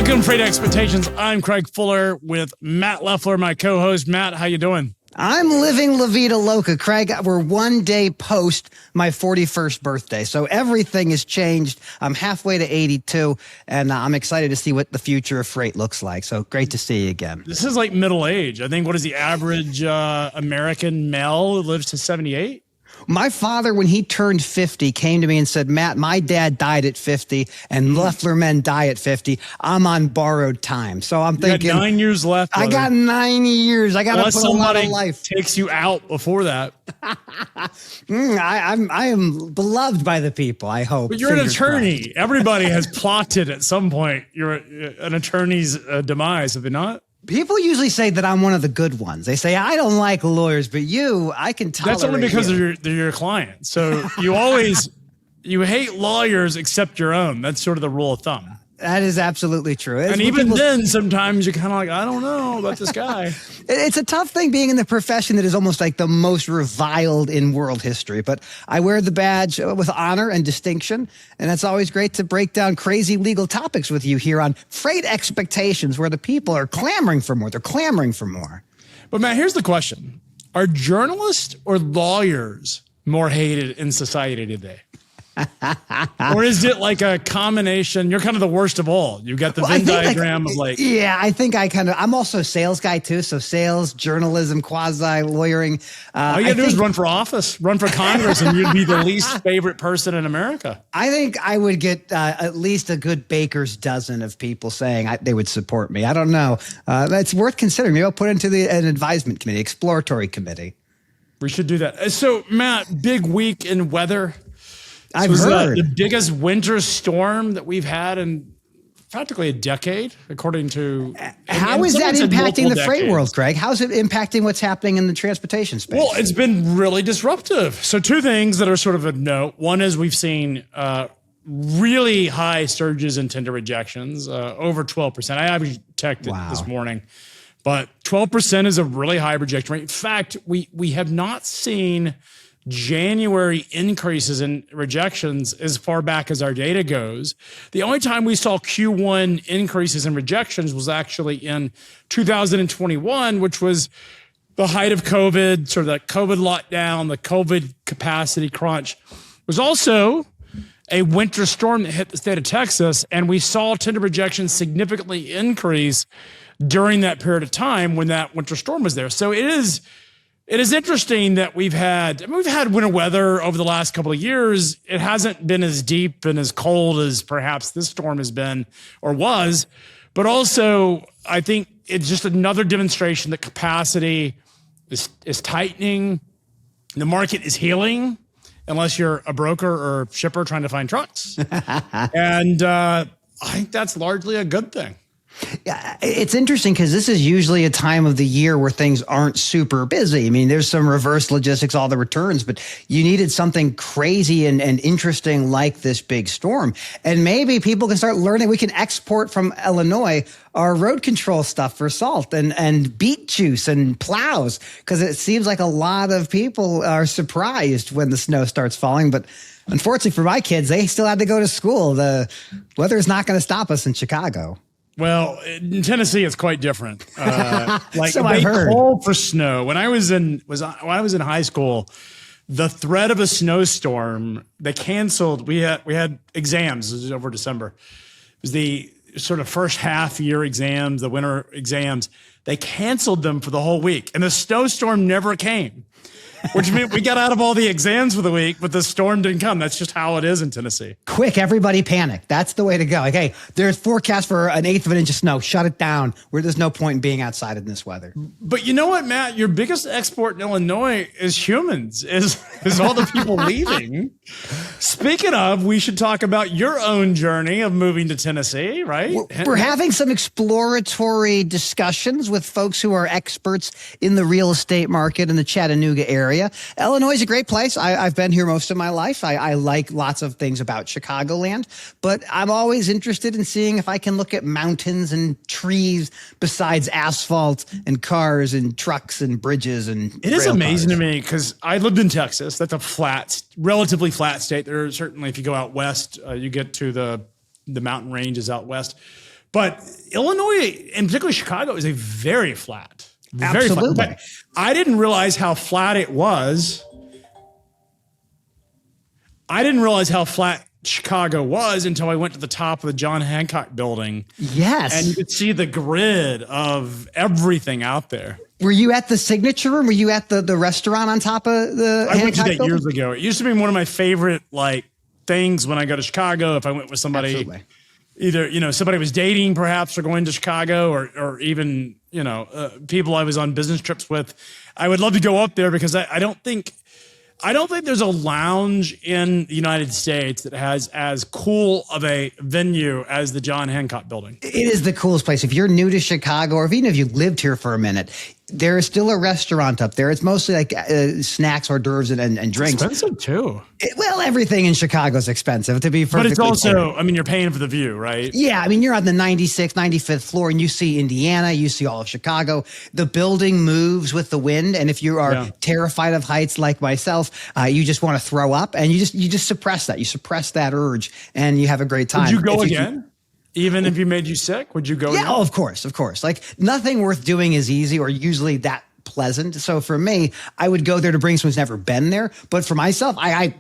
Welcome, Freight Expectations. I'm Craig Fuller with Matt Leffler, my co-host. Matt, how you doing? I'm living La Vida Loca, Craig. We're one day post my 41st birthday, so everything has changed. I'm halfway to 82, and I'm excited to see what the future of freight looks like. So great to see you again. This is like middle age. I think, what is the average American male who lives to 78? My father, when he turned 50, came to me and said, Matt, my dad died at 50 and Leffler men die at 50. I'm on borrowed time. So I'm thinking, you got 9 years left. Brother. I got 90 years. I got to put a lot of life. Takes you out before that. I am beloved by the people, I hope. But you're an attorney. Crossed. Everybody has plotted at some point you're an attorney's demise, have they not? People usually say that I'm one of the good ones. They say, I don't like lawyers, but I can tolerate. That's only because they're your client. So you hate lawyers except your own. That's sort of the rule of thumb. That is absolutely true. And even then, sometimes you're kind of like, I don't know about this guy. It's a tough thing being in the profession that is almost like the most reviled in world history. But I wear the badge with honor and distinction. And it's always great to break down crazy legal topics with you here on Freight Expectations, where the people are clamoring for more. They're clamoring for more. But Matt, here's the question. Are journalists or lawyers more hated in society today? Or is it like a combination? You're kind of the worst of all. You've got the Venn diagram of like. Yeah, I think I'm also a sales guy too. So sales, journalism, quasi lawyering. All you gotta do is run for office, run for Congress, and you'd be the least favorite person in America. I think I would get at least a good baker's dozen of people saying they would support me. I don't know. That's worth considering. Maybe I'll put into an advisement committee, exploratory committee. We should do that. So Matt, big week in weather. I've heard the biggest winter storm that we've had in practically a decade, according to. How is that impacting the freight world, Greg? How is it impacting what's happening in the transportation space? Well, it's been really disruptive. So two things that are sort of a note. One is we've seen really high surges in tender rejections, over 12%. I average checked it this morning, but 12% is a really high rejection rate. In fact, we have not seen January increases in rejections as far back as our data goes. The only time we saw Q1 increases in rejections was actually in 2021, which was the height of COVID, sort of the COVID lockdown, the COVID capacity crunch. It was also a winter storm that hit the state of Texas, and we saw tender rejections significantly increase during that period of time when that winter storm was there. So it is interesting that we've had winter weather over the last couple of years. It hasn't been as deep and as cold as perhaps this storm has been or was, but also I think it's just another demonstration that capacity is tightening. The market is healing unless you're a broker or shipper trying to find trucks. And I think that's largely a good thing. Yeah, it's interesting because this is usually a time of the year where things aren't super busy. I mean, there's some reverse logistics, all the returns, but you needed something crazy and interesting like this big storm. And maybe people can start learning. We can export from Illinois our road control stuff for salt and beet juice and plows, because it seems like a lot of people are surprised when the snow starts falling. But unfortunately for my kids, they still had to go to school. The weather is not going to stop us in Chicago. Well, in Tennessee, it's quite different. Like so they called for snow when I was in high school. The threat of a snowstorm, they canceled. We had exams. This was over December. It was the sort of first half year exams, the winter exams. They canceled them for the whole week, and the snowstorm never came. Which meant we got out of all the exams for the week, but the storm didn't come. That's just how it is in Tennessee. Quick, everybody panic. That's the way to go. Okay, there's forecast for an 1/8 of an inch of snow. Shut it down. There's no point in being outside in this weather. But you know what, Matt? Your biggest export in Illinois is humans, is all the people leaving. Speaking of, we should talk about your own journey of moving to Tennessee, right? We're having some exploratory discussions with folks who are experts in the real estate market in the Chattanooga area. Illinois is a great place. I've been here most of my life. I like lots of things about Chicagoland, but I'm always interested in seeing if I can look at mountains and trees besides asphalt and cars and trucks and bridges and It is amazing to me because I lived in Texas. That's a relatively flat state. There are certainly, if you go out west, you get to the mountain ranges out west. But Illinois, and particularly Chicago, is a very flat. Very Absolutely. flat. But I didn't realize how flat it was. I didn't realize how flat Chicago was until I went to the top of the John Hancock building. Yes. And you could see the grid of everything out there. Were you at the Signature Room? Were you at the restaurant on top of the I went to that building? years ago. It used to be one of my favorite things when I go to Chicago. If I went with somebody, Absolutely. either somebody was dating perhaps or going to Chicago, or even people I was on business trips with, I would love to go up there because I don't think there's a lounge in the United States that has as cool of a venue as the John Hancock building. It is the coolest place. If you're new to Chicago, or even if you lived here for a minute, there is still a restaurant up there. It's mostly like snacks, hors d'oeuvres, and drinks. It's expensive too. Well, everything in Chicago is expensive, to be perfectly But it's also, clear. you're paying for the view, right? Yeah, you're on the 96th, 95th floor, and you see Indiana, you see all of Chicago. The building moves with the wind, and if you are terrified of heights like myself, you just want to throw up, and you just suppress that. You suppress that urge, and you have a great time. Would you go again? Even if you made you sick, would you go? Yeah, again? of course. Like nothing worth doing is easy or usually that pleasant. So for me, I would go there to bring someone who's never been there. But for myself, I'll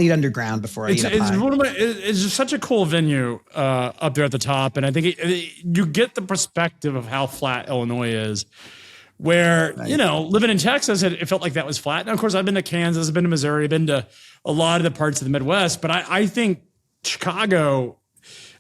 eat underground before I eat up high. It's just such a cool venue up there at the top, and I think you get the perspective of how flat Illinois is. Where living in Texas, it felt like that was flat. Now, of course, I've been to Kansas, I've been to Missouri, I've been to a lot of the parts of the Midwest, but I think Chicago.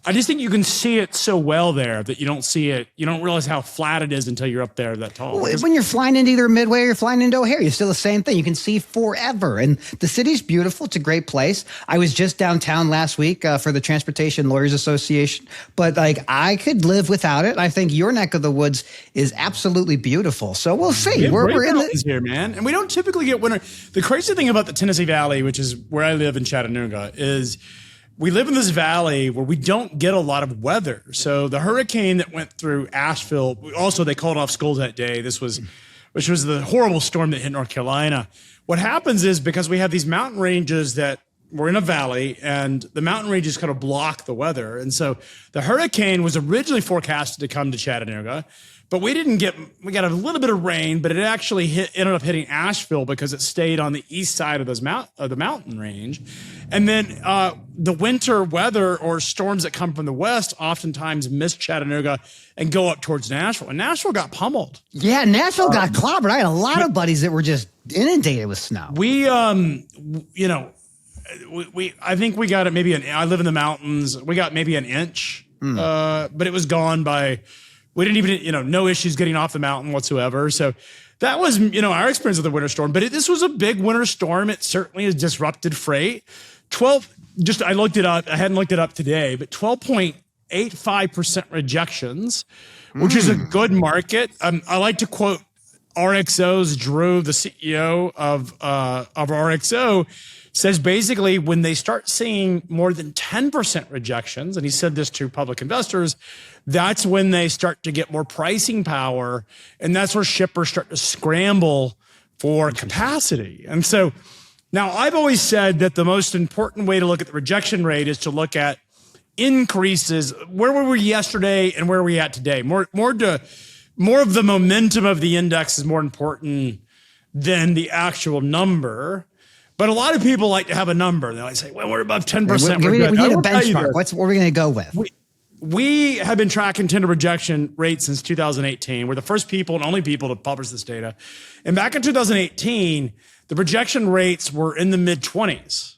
I just think you can see it so well there that you don't see it. You don't realize how flat it is until you're up there that tall. When you're flying into either Midway or you're flying into O'Hare, you're still the same thing. You can see forever. And the city's beautiful. It's a great place. I was just downtown last week for the Transportation Lawyers Association, but I could live without it. I think your neck of the woods is absolutely beautiful. So we'll see. We're in the here, man. And we don't typically get winter. The crazy thing about the Tennessee Valley, which is where I live in Chattanooga, is we live in this valley where we don't get a lot of weather. So the hurricane that went through Asheville, also they called off schools that day. Which was the horrible storm that hit North Carolina. What happens is because we have these mountain ranges that we're in a valley and the mountain ranges kind of block the weather. And so the hurricane was originally forecasted to come to Chattanooga, but we got a little bit of rain, but it actually ended up hitting Asheville because it stayed on the east side of the mountain range. And then the winter weather or storms that come from the west oftentimes miss Chattanooga and go up towards Nashville. And Nashville got pummeled. Yeah, Nashville got clobbered. I had a lot of buddies that were just inundated with snow. I think we got it maybe I live in the mountains. We got maybe an inch, but it was gone by. We didn't even, no issues getting off the mountain whatsoever. So that was, our experience of the winter storm. But this was a big winter storm. It certainly has disrupted freight. I looked it up. I hadn't looked it up today, but 12.85% rejections, which is a good market. I like to quote RXO's Drew, the CEO of RXO, says basically when they start seeing more than 10% rejections, and he said this to public investors, that's when they start to get more pricing power, and that's where shippers start to scramble for capacity. And so now I've always said that the most important way to look at the rejection rate is to look at increases. Where were we yesterday and where are we at today? More of the momentum of the index is more important than the actual number. But a lot of people like to have a number. They like say, well, we're above 10%. We need a benchmark. What are we going to go with? We have been tracking tender rejection rates since 2018. We're the first people and only people to publish this data. And back in 2018, the rejection rates were in the mid-20s.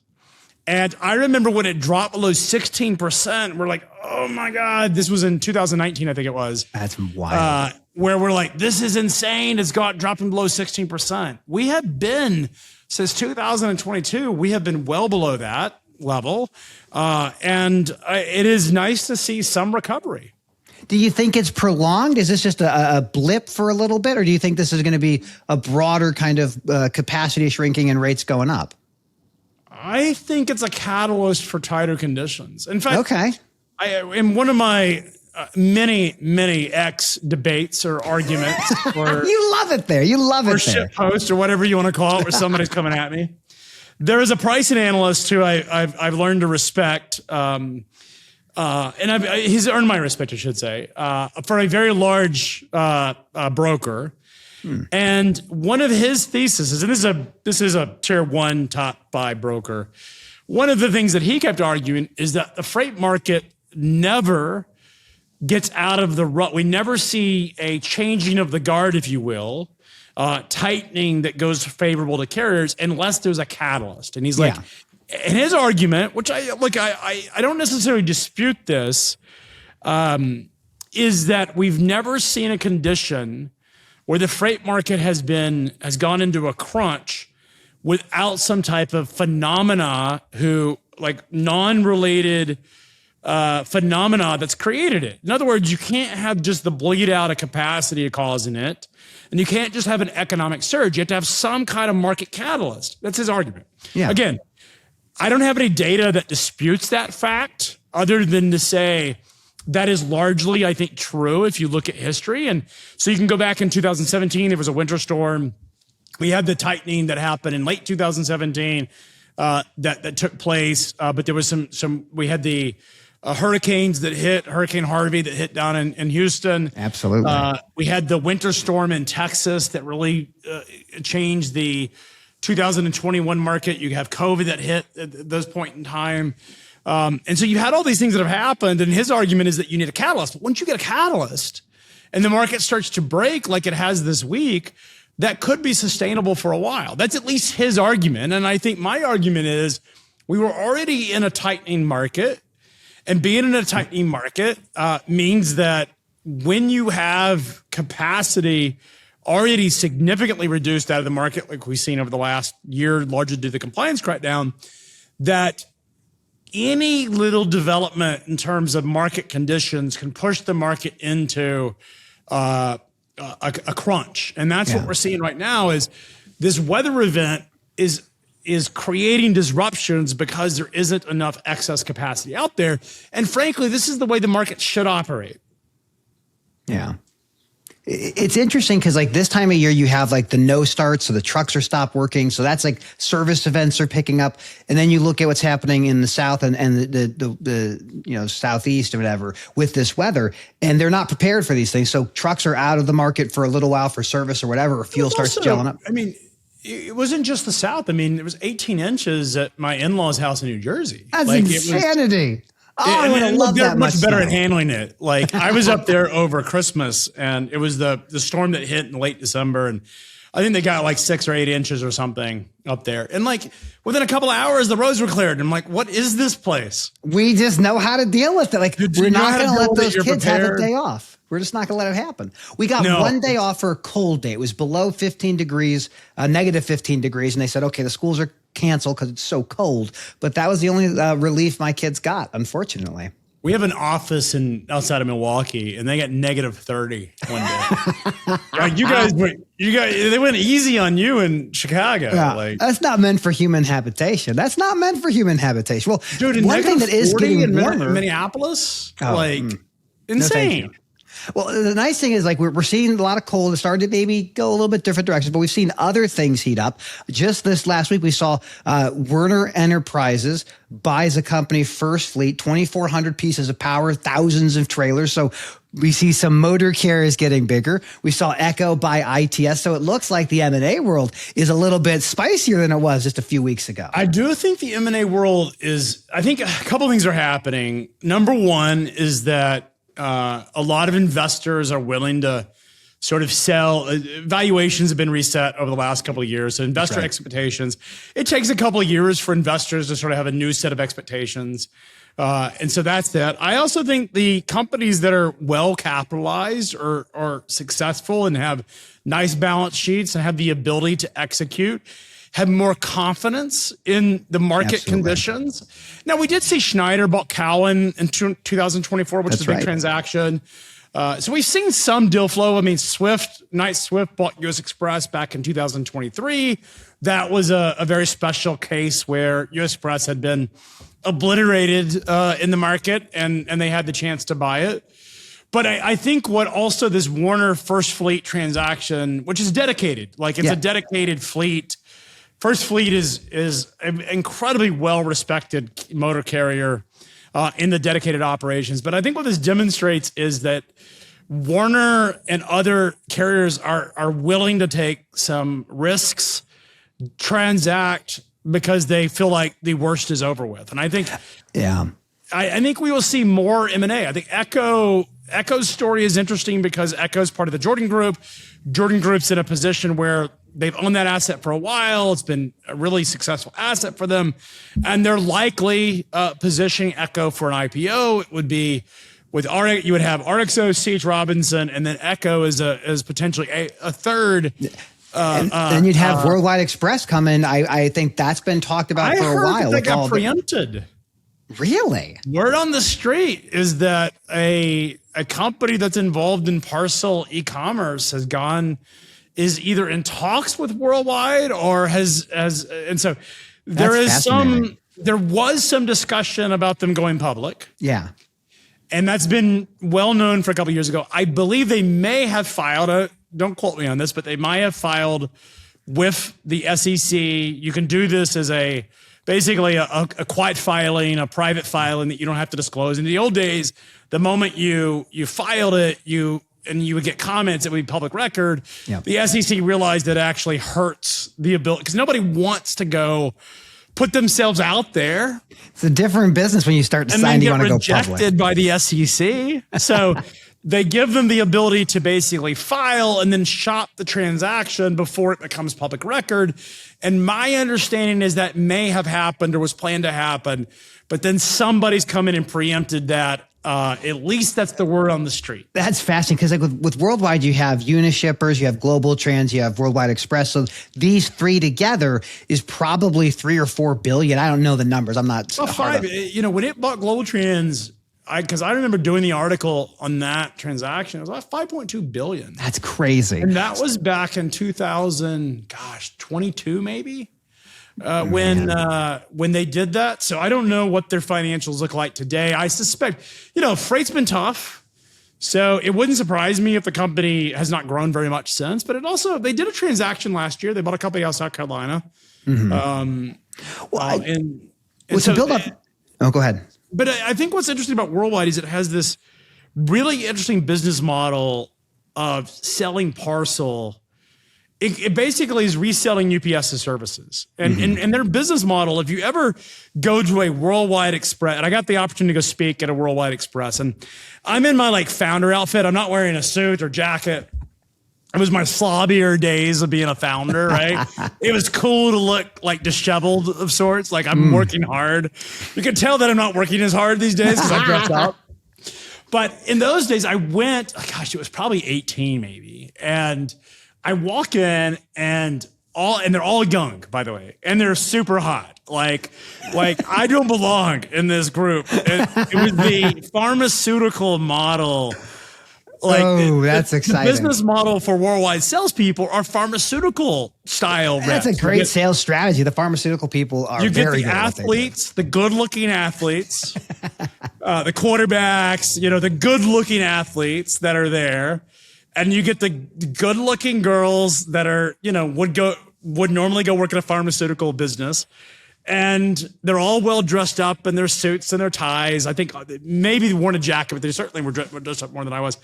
And I remember when it dropped below 16%, we're like, oh my God, this was in 2019, I think it was. That's wild. Where we're like, this is insane. It's dropping below 16%. We have been, since 2022, we have been well below that level. And it is nice to see some recovery. Do you think it's prolonged? Is this just a blip for a little bit? Or do you think this is going to be a broader kind of capacity shrinking and rates going up? I think it's a catalyst for tighter conditions. In fact, in one of my many X debates or arguments, or you love it there. You love it there. Shit post or whatever you want to call it, where somebody's coming at me. There is a pricing analyst who I've learned to respect. he's earned my respect, I should say, for a very large broker. And one of his theses, and this is a tier 1 top 5 broker. One of the things that he kept arguing is that the freight market never gets out of the rut. We never see a changing of the guard, if you will, tightening that goes favorable to carriers unless there's a catalyst. And he's like, and his argument, which I don't necessarily dispute this, is that we've never seen a condition where the freight market has gone into a crunch without some type of phenomena non-related phenomena that's created it. In other words, you can't have just the bleed out of capacity causing it, and you can't just have an economic surge. You have to have some kind of market catalyst. That's his argument. Yeah. Again, I don't have any data that disputes that fact other than to say that is largely, I think, true if you look at history. And so you can go back in 2017, there was a winter storm. We had the tightening that happened in late 2017 that took place. But there was we had the hurricanes that hit, Hurricane Harvey that hit down in Houston. Absolutely. We had the winter storm in Texas that really changed the 2021 market. You have COVID that hit at this point in time. And so you had all these things that have happened. And his argument is that you need a catalyst. But once you get a catalyst and the market starts to break like it has this week, that could be sustainable for a while. That's at least his argument. And I think my argument is we were already in a tightening market. And being in a tightening market means that when you have capacity already significantly reduced out of the market, like we've seen over the last year, largely due to the compliance crackdown, that any little development in terms of market conditions can push the market into a crunch. And that's what we're seeing right now is this weather event is creating disruptions because there isn't enough excess capacity out there. And frankly, this is the way the market should operate. Yeah. It's interesting because like this time of year, you have like the no start. So the trucks are stopped working. So that's like service events are picking up. And then you look at what's happening in the South and the Southeast or whatever with this weather, and they're not prepared for these things. So trucks are out of the market for a little while for service or whatever, or fuel starts gelling up. I mean, it wasn't just the South. I mean, it was 18 inches at my in-laws' house in New Jersey. That's insanity. I would have loved that. They're much better at handling it. Like I was up there over Christmas, and it was the storm that hit in late December, and I think they got like 6 or 8 inches or something up there. And like within a couple of hours, the roads were cleared. And I'm like, what is this place? We just know how to deal with it. Like we're not going to let those kids have a day off. We're just not going to let it happen. We got one day off for a cold day. It was below 15 degrees, negative 15 degrees. And they said, okay, the schools are canceled because it's so cold. But that was the only relief my kids got, unfortunately. We have an office outside of Milwaukee, and they got negative 30 one day. Like you guys, they went easy on you in Chicago. Yeah, like that's not meant for human habitation. That's not meant for human habitation. Well, dude, one thing that is getting warmer in Minneapolis, insane. No, well, the nice thing is like we're seeing a lot of cold. It started to maybe go a little bit different directions, but we've seen other things heat up. Just this last week, we saw Werner Enterprises buys a company, First Fleet, 2,400 pieces of power, thousands of trailers. So we see some motor carriers getting bigger. We saw Echo buy ITS. So it looks like the M&A world is a little bit spicier than it was just a few weeks ago. I do think the M&A world I think a couple things are happening. Number one is that a lot of investors are willing to sort of sell. Valuations have been reset over the last couple of years. So investor expectations, it takes a couple of years for investors to sort of have a new set of expectations. And so that's that. I also think the companies that are well capitalized or are successful and have nice balance sheets and have the ability to execute have more confidence in the market conditions. Now, we did see Schneider bought Cowan in 2024, which is a big transaction. So we've seen some deal flow. I mean, Swift bought US Express back in 2023. That was a very special case where US Express had been obliterated in the market, and they had the chance to buy it. But I think what also this Werner First Fleet transaction, which is dedicated, like it's a dedicated fleet. First Fleet is an incredibly well-respected motor carrier in the dedicated operations. But I think what this demonstrates is that Werner and other carriers are willing to take some risks, transact, because they feel like the worst is over with. And I think, I think we will see more M&A. I think Echo's story is interesting because Echo's part of the Jordan Group. Jordan Group's in a position where they've owned that asset for a while. It's been a really successful asset for them. And they're likely positioning Echo for an IPO. It would be with you would have RXO, C.H. Robinson, and then Echo as potentially a third. And then you'd have Worldwide Express come in. I think that's been talked about for a while. They got preempted. Really? Word on the street is that a company that's involved in parcel e-commerce is either in talks with Worldwide or and so there was some discussion about them going public. Yeah. And that's been well known for a couple of years ago. I believe they may have filed don't quote me on this, but they might have filed with the SEC. You can do this as basically a quiet filing, a private filing that you don't have to disclose. In the old days, the moment you filed it, you would get comments, it would be public record. Yep. The SEC realized that it actually hurts the ability, because nobody wants to go put themselves out there. It's a different business when you start deciding you want to go public. And then get rejected by the SEC. So they give them the ability to basically file and then shop the transaction before it becomes public record. And my understanding is that may have happened or was planned to happen, but then somebody's come in and preempted that. At least that's the word on the street. That's fascinating because like with Worldwide, you have Unishippers, you have Global Trans, you have Worldwide Express. So these three together is probably $3 or $4 billion. I don't know the numbers. I'm not. Well, five. When it bought Global Trans, because I remember doing the article on that transaction, it was about $5.2 billion. That's crazy. And that was back in 2022 maybe. When they did that. So I don't know what their financials look like today. I suspect, freight's been tough. So it wouldn't surprise me if the company has not grown very much since, but they did a transaction last year. They bought a company out of South Carolina. Mm-hmm. To build up. Oh, go ahead. But I think what's interesting about Worldwide is it has this really interesting business model of selling parcel. It basically is reselling UPS's services. And their business model, if you ever go to a Worldwide Express, and I got the opportunity to go speak at a Worldwide Express, and I'm in my founder outfit. I'm not wearing a suit or jacket. It was my slobbier days of being a founder, right? It was cool to look like disheveled of sorts, like I'm working hard. You can tell that I'm not working as hard these days because I dressed up. But in those days, I went, it was probably 18 maybe, and I walk in and they're all young, by the way, and they're super hot. Like I don't belong in this group. It was the pharmaceutical model. That's exciting. The business model for Worldwide salespeople are pharmaceutical style reps. That's a great sales strategy. The pharmaceutical people are very good. You get the athletes, the good-looking athletes, the quarterbacks, the good-looking athletes that are there. And you get the good-looking girls that are, would normally go work in a pharmaceutical business. And they're all well dressed up in their suits and their ties. I think maybe they wore a jacket, but they certainly were dressed up more than I was.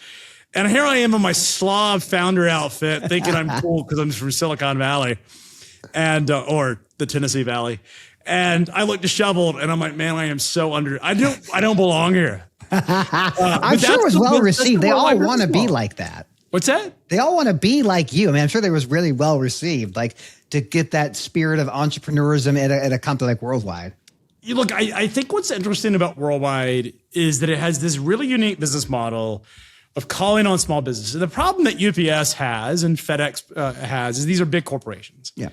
And here I am in my slob founder outfit, thinking I'm cool because I'm from Silicon Valley or the Tennessee Valley. And I look disheveled, and I'm like, man, I am so I don't belong here. I'm sure it was well received. They all want to be like that. What's that? They all want to be like you. I mean, I'm sure they was really well received, to get that spirit of entrepreneurism at a company like Worldwide. Look, I think what's interesting about Worldwide is that it has this really unique business model of calling on small businesses. The problem that UPS has and FedEx has is these are big corporations. Yeah.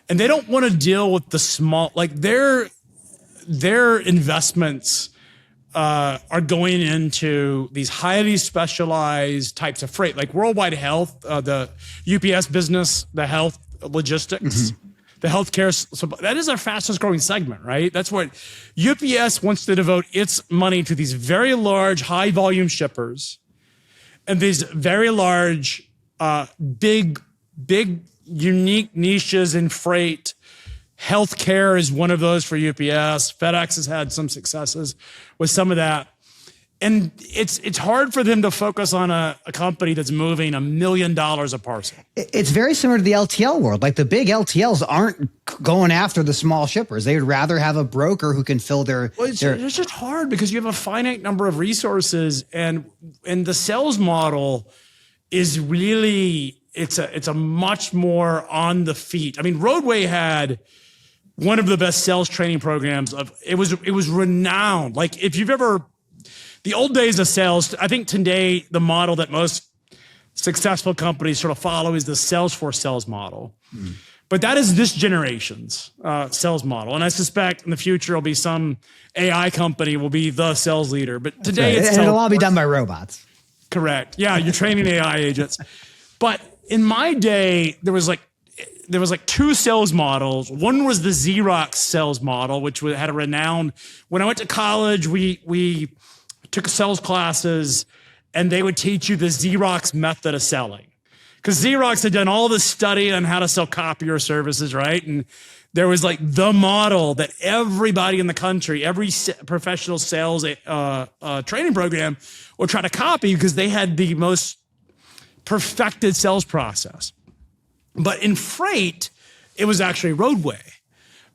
And they don't want to deal with the small, their investments are going into these highly specialized types of freight, like Worldwide Health, the UPS business, the health logistics, the healthcare. So that is our fastest growing segment, right? That's what UPS wants to devote its money to, these very large, high volume shippers and these very large, big, unique niches in freight Healthcare is one of those for UPS. FedEx has had some successes with some of that. And it's hard for them to focus on a company that's moving $1 million a parcel. It's very similar to the LTL world. Like the big LTLs aren't going after the small shippers. They would rather have a broker who can fill their. Well, it's just hard because you have a finite number of resources, and the sales model is really it's a much more on the feet. I mean, Roadway had one of the best sales training programs it was renowned. Like if you've ever. The old days of sales, I think today the model that most successful companies sort of follow is the Salesforce sales model. But that is this generation's sales model. And I suspect in the future it'll be some AI company will be the sales leader. But today it's it'll all be done by robots. Correct. Yeah, you're training AI agents. But in my day, there was like two sales models. One was the Xerox sales model, which had a renowned. When I went to college, we took sales classes, and they would teach you the Xerox method of selling. Because Xerox had done all this study on how to sell copier services, right? And there was like the model that everybody in the country, every professional sales training program would try to copy because they had the most perfected sales process. But in freight, it was actually Roadway.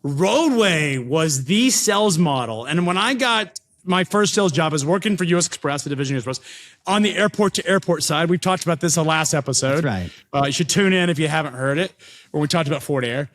Roadway was the sales model. And when I got my first sales job, I was working for US Express, the division of US Express, on the airport to airport side. We talked about this in the last episode. That's right. You should tune in if you haven't heard it, where we talked about Ford Air.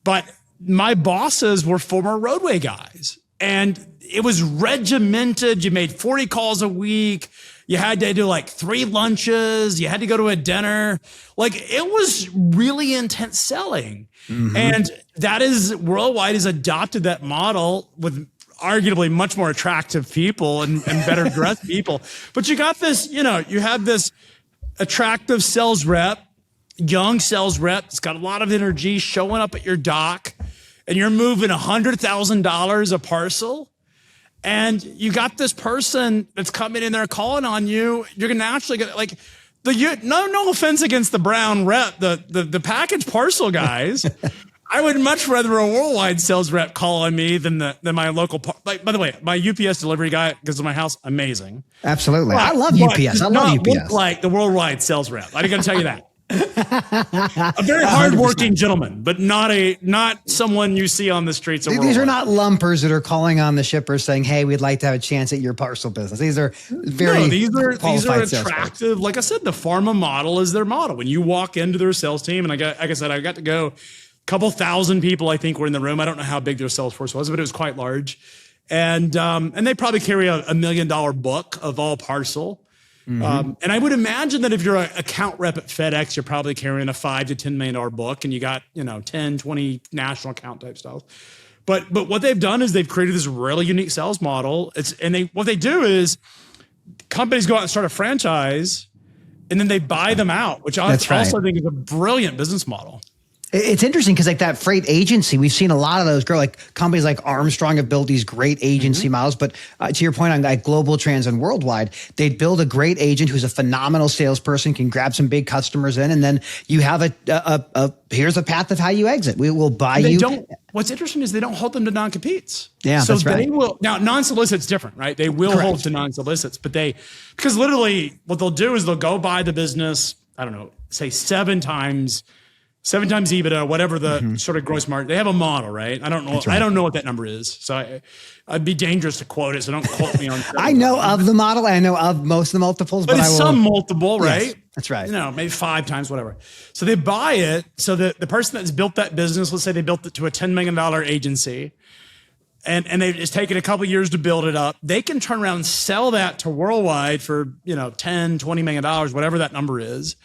But my bosses were former Roadway guys, and it was regimented. You made 40 calls a week. You had to do like 3 lunches. You had to go to a dinner. Like it was really intense selling. And that is Worldwide has adopted that model with arguably much more attractive people and better dressed people. But you got this, you have this attractive sales rep, young sales rep. It's got a lot of energy showing up at your dock, and you're moving $100,000 a parcel. And you got this person that's coming in there calling on you. You're going to naturally get like no offense against the brown rep, the package parcel guys. I would much rather a Worldwide sales rep call on me than my local. Like, by the way, my UPS delivery guy goes to my house. Amazing. Absolutely. I love UPS. I love UPS. Like the Worldwide sales rep. I got to tell you that. A very hardworking gentleman, but not someone you see on the streets of Worldwide. These are not lumpers that are calling on the shippers saying, "Hey, we'd like to have a chance at your parcel business." These are these are attractive. Like I said, the pharma model is their model. When you walk into their sales team, and like I said, I got to go. Couple thousand people, I think, were in the room. I don't know how big their sales force was, but it was quite large. And they probably carry a $1 million book of all parcel. And I would imagine that if you're an account rep at FedEx, you're probably carrying a $5 to $10 million book, and you got 10, 20 national account type stuff. But what they've done is they've created this really unique sales model. What they do is companies go out and start a franchise, and then they buy them out, which I also think is a brilliant business model. It's interesting because like that freight agency, we've seen a lot of those grow. Like companies like Armstrong have built these great agency models. But to your point on like Global Trans and Worldwide, they'd build a great agent who's a phenomenal salesperson, can grab some big customers in, and then you have here's a path of how you exit. We will buy you. What's interesting is they don't hold them to non-competes. Yeah, so that's right. They will now non-solicit's different, right? They will hold to non-solicits, but because literally what they'll do is they'll go buy the business. I don't know, say 7 times EBITDA, whatever the sort of gross margin. They have a model, right? I don't know. Right. I don't know what that number is. So I'd be dangerous to quote it. So don't quote me on. I know of the model. I know of most of the multiples, but it's some multiple, right? Yes, that's right. Maybe 5 times, whatever. So they buy it. So the person that's built that business, let's say they built it to a $10 million agency, and it's taken a couple of years to build it up. They can turn around and sell that to Worldwide for, $10, $20 million, whatever that number is.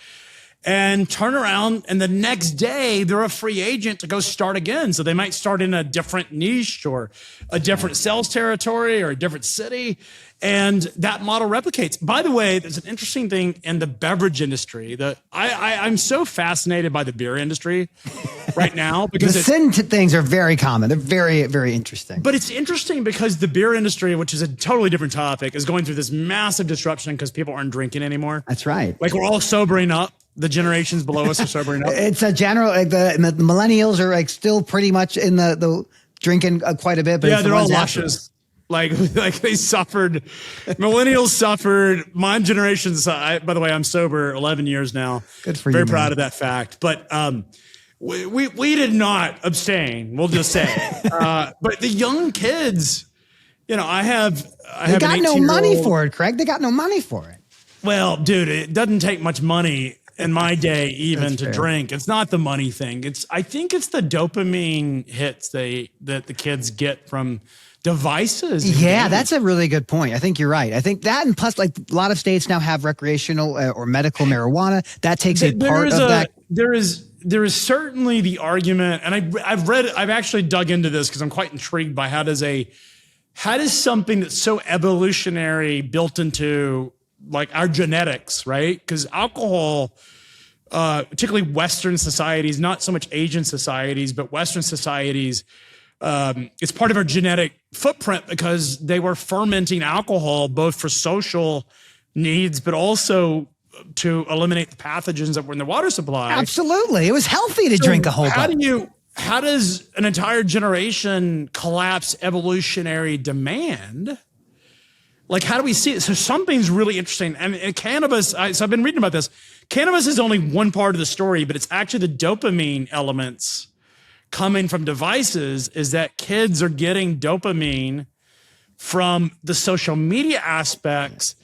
And turn around, and the next day they're a free agent to go start again. So they might start in a different niche or a different sales territory or a different city. And that model replicates. By the way, there's an interesting thing in the beverage industry that I'm so fascinated by the beer industry right now because the sin things are very common. They're very, very interesting. But it's interesting because the beer industry, which is a totally different topic, is going through this massive disruption because people aren't drinking anymore. That's right. Like we're all sobering up. the generations below us are sobering up? It's a general, like the millennials are like still pretty much in the drinking quite a bit, but yeah, they're all luscious. Like they suffered. Millennials suffered. My generation. By the way, I'm sober 11 years now. Good for you. Very proud of that fact. But we did not abstain. We'll just say. But the young kids, you know, they got no money for it, Craig. They got no money for it. Well, dude, it doesn't take much money in my day even to drink. It's not the money thing. I think it's the dopamine hits that the kids get from devices. Yeah, that's a really good point. I think you're right. I think that, and plus, like a lot of states now have recreational or medical marijuana. That takes a part of that. There is certainly the argument, and I've actually dug into this because I'm quite intrigued by how does something that's so evolutionary built into like our genetics, right? Because alcohol, particularly Western societies, not so much Asian societies, but Western societies, it's part of our genetic footprint because they were fermenting alcohol both for social needs, but also to eliminate the pathogens that were in the water supply. Absolutely. It was healthy to drink a whole bunch. How does an entire generation collapse evolutionary demand? Like, how do we see it? So something's really interesting. And cannabis, so I've been reading about this. Cannabis is only one part of the story, but it's actually the dopamine elements coming from devices is that kids are getting dopamine from the social media aspects,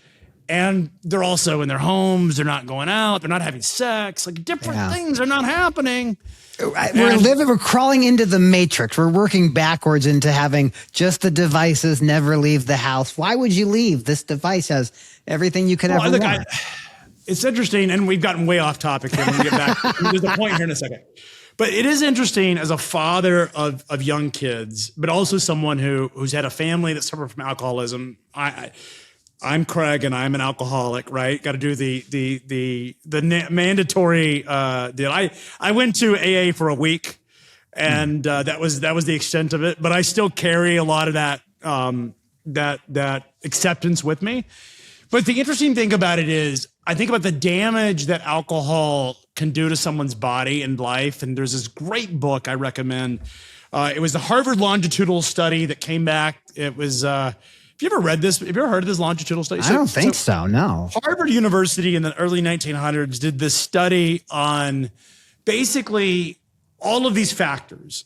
and they're also in their homes. They're not going out. They're not having sex. Like different things are not happening. We're crawling into the matrix. We're working backwards into having just the devices never leave the house. Why would you leave? This device has everything you could ever want. It's interesting, and we've gotten way off topic here when we get back. There's a point here in a second. But it is interesting as a father of young kids, but also someone who's had a family that suffered from alcoholism. I'm Craig, and I'm an alcoholic, right? Got to do the mandatory deal. I went to AA for a week, and that was the extent of it. But I still carry a lot of that that acceptance with me. But the interesting thing about it is, I think about the damage that alcohol can do to someone's body and life. And there's this great book I recommend. It was the Harvard longitudinal study that came back. It was. Have you ever read this? Have you ever heard of this longitudinal study? I don't think so, no. Harvard University in the early 1900s did this study on basically all of these factors,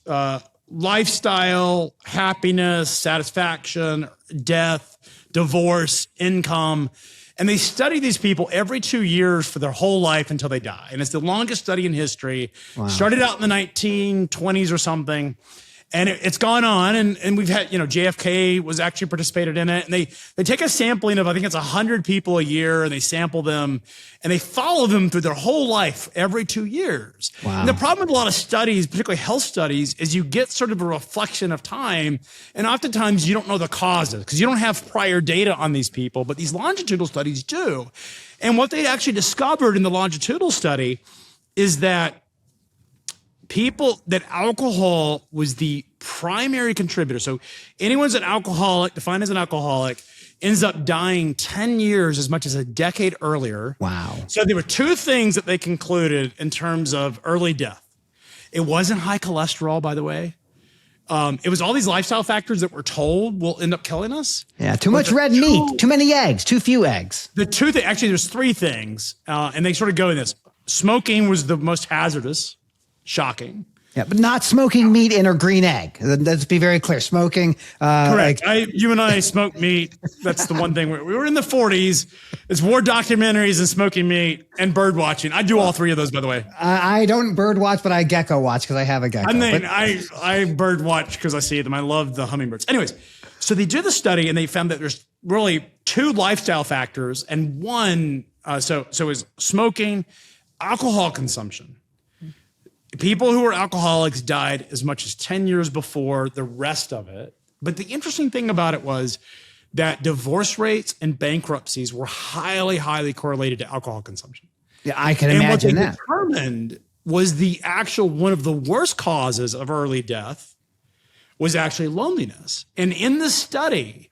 lifestyle, happiness, satisfaction, death, divorce, income. And they study these people every 2 years for their whole life until they die. And it's the longest study in history. Wow. Started out in the 1920s or something. And it's gone on, and we've had, JFK was actually participated in it. And they take a sampling of, I think it's 100 people a year, and they sample them, and they follow them through their whole life every 2 years. Wow. And the problem with a lot of studies, particularly health studies, is you get sort of a reflection of time, and oftentimes you don't know the causes because you don't have prior data on these people, but these longitudinal studies do. And what they actually discovered in the longitudinal study is that alcohol was the primary contributor. So anyone's an alcoholic, defined as an alcoholic, ends up dying 10 years as much as a decade earlier. Wow. So there were two things that they concluded in terms of early death. It wasn't high cholesterol, by the way. It was all these lifestyle factors that we're told will end up killing us. Yeah, too much red meat, too many eggs, too few eggs. Actually, there's three things, and they sort of go in this. Smoking was the most hazardous. Shocking. Yeah, but not smoking meat in a green egg. Let's be very clear. Smoking. Correct. You and I smoke meat. That's the one thing. We were in the 40s. It's war documentaries and smoking meat and bird watching. I do all three of those, by the way. I don't bird watch, but I gecko watch because I have a gecko. I bird watch because I see them. I love the hummingbirds. Anyways, so they did the study and they found that there's really two lifestyle factors, and one, so is smoking, alcohol consumption. People who were alcoholics died as much as 10 years before the rest of it. But the interesting thing about it was that divorce rates and bankruptcies were highly, highly correlated to alcohol consumption. Yeah, I can imagine that. And what they determined was the actual, one of the worst causes of early death was actually loneliness. And in the study,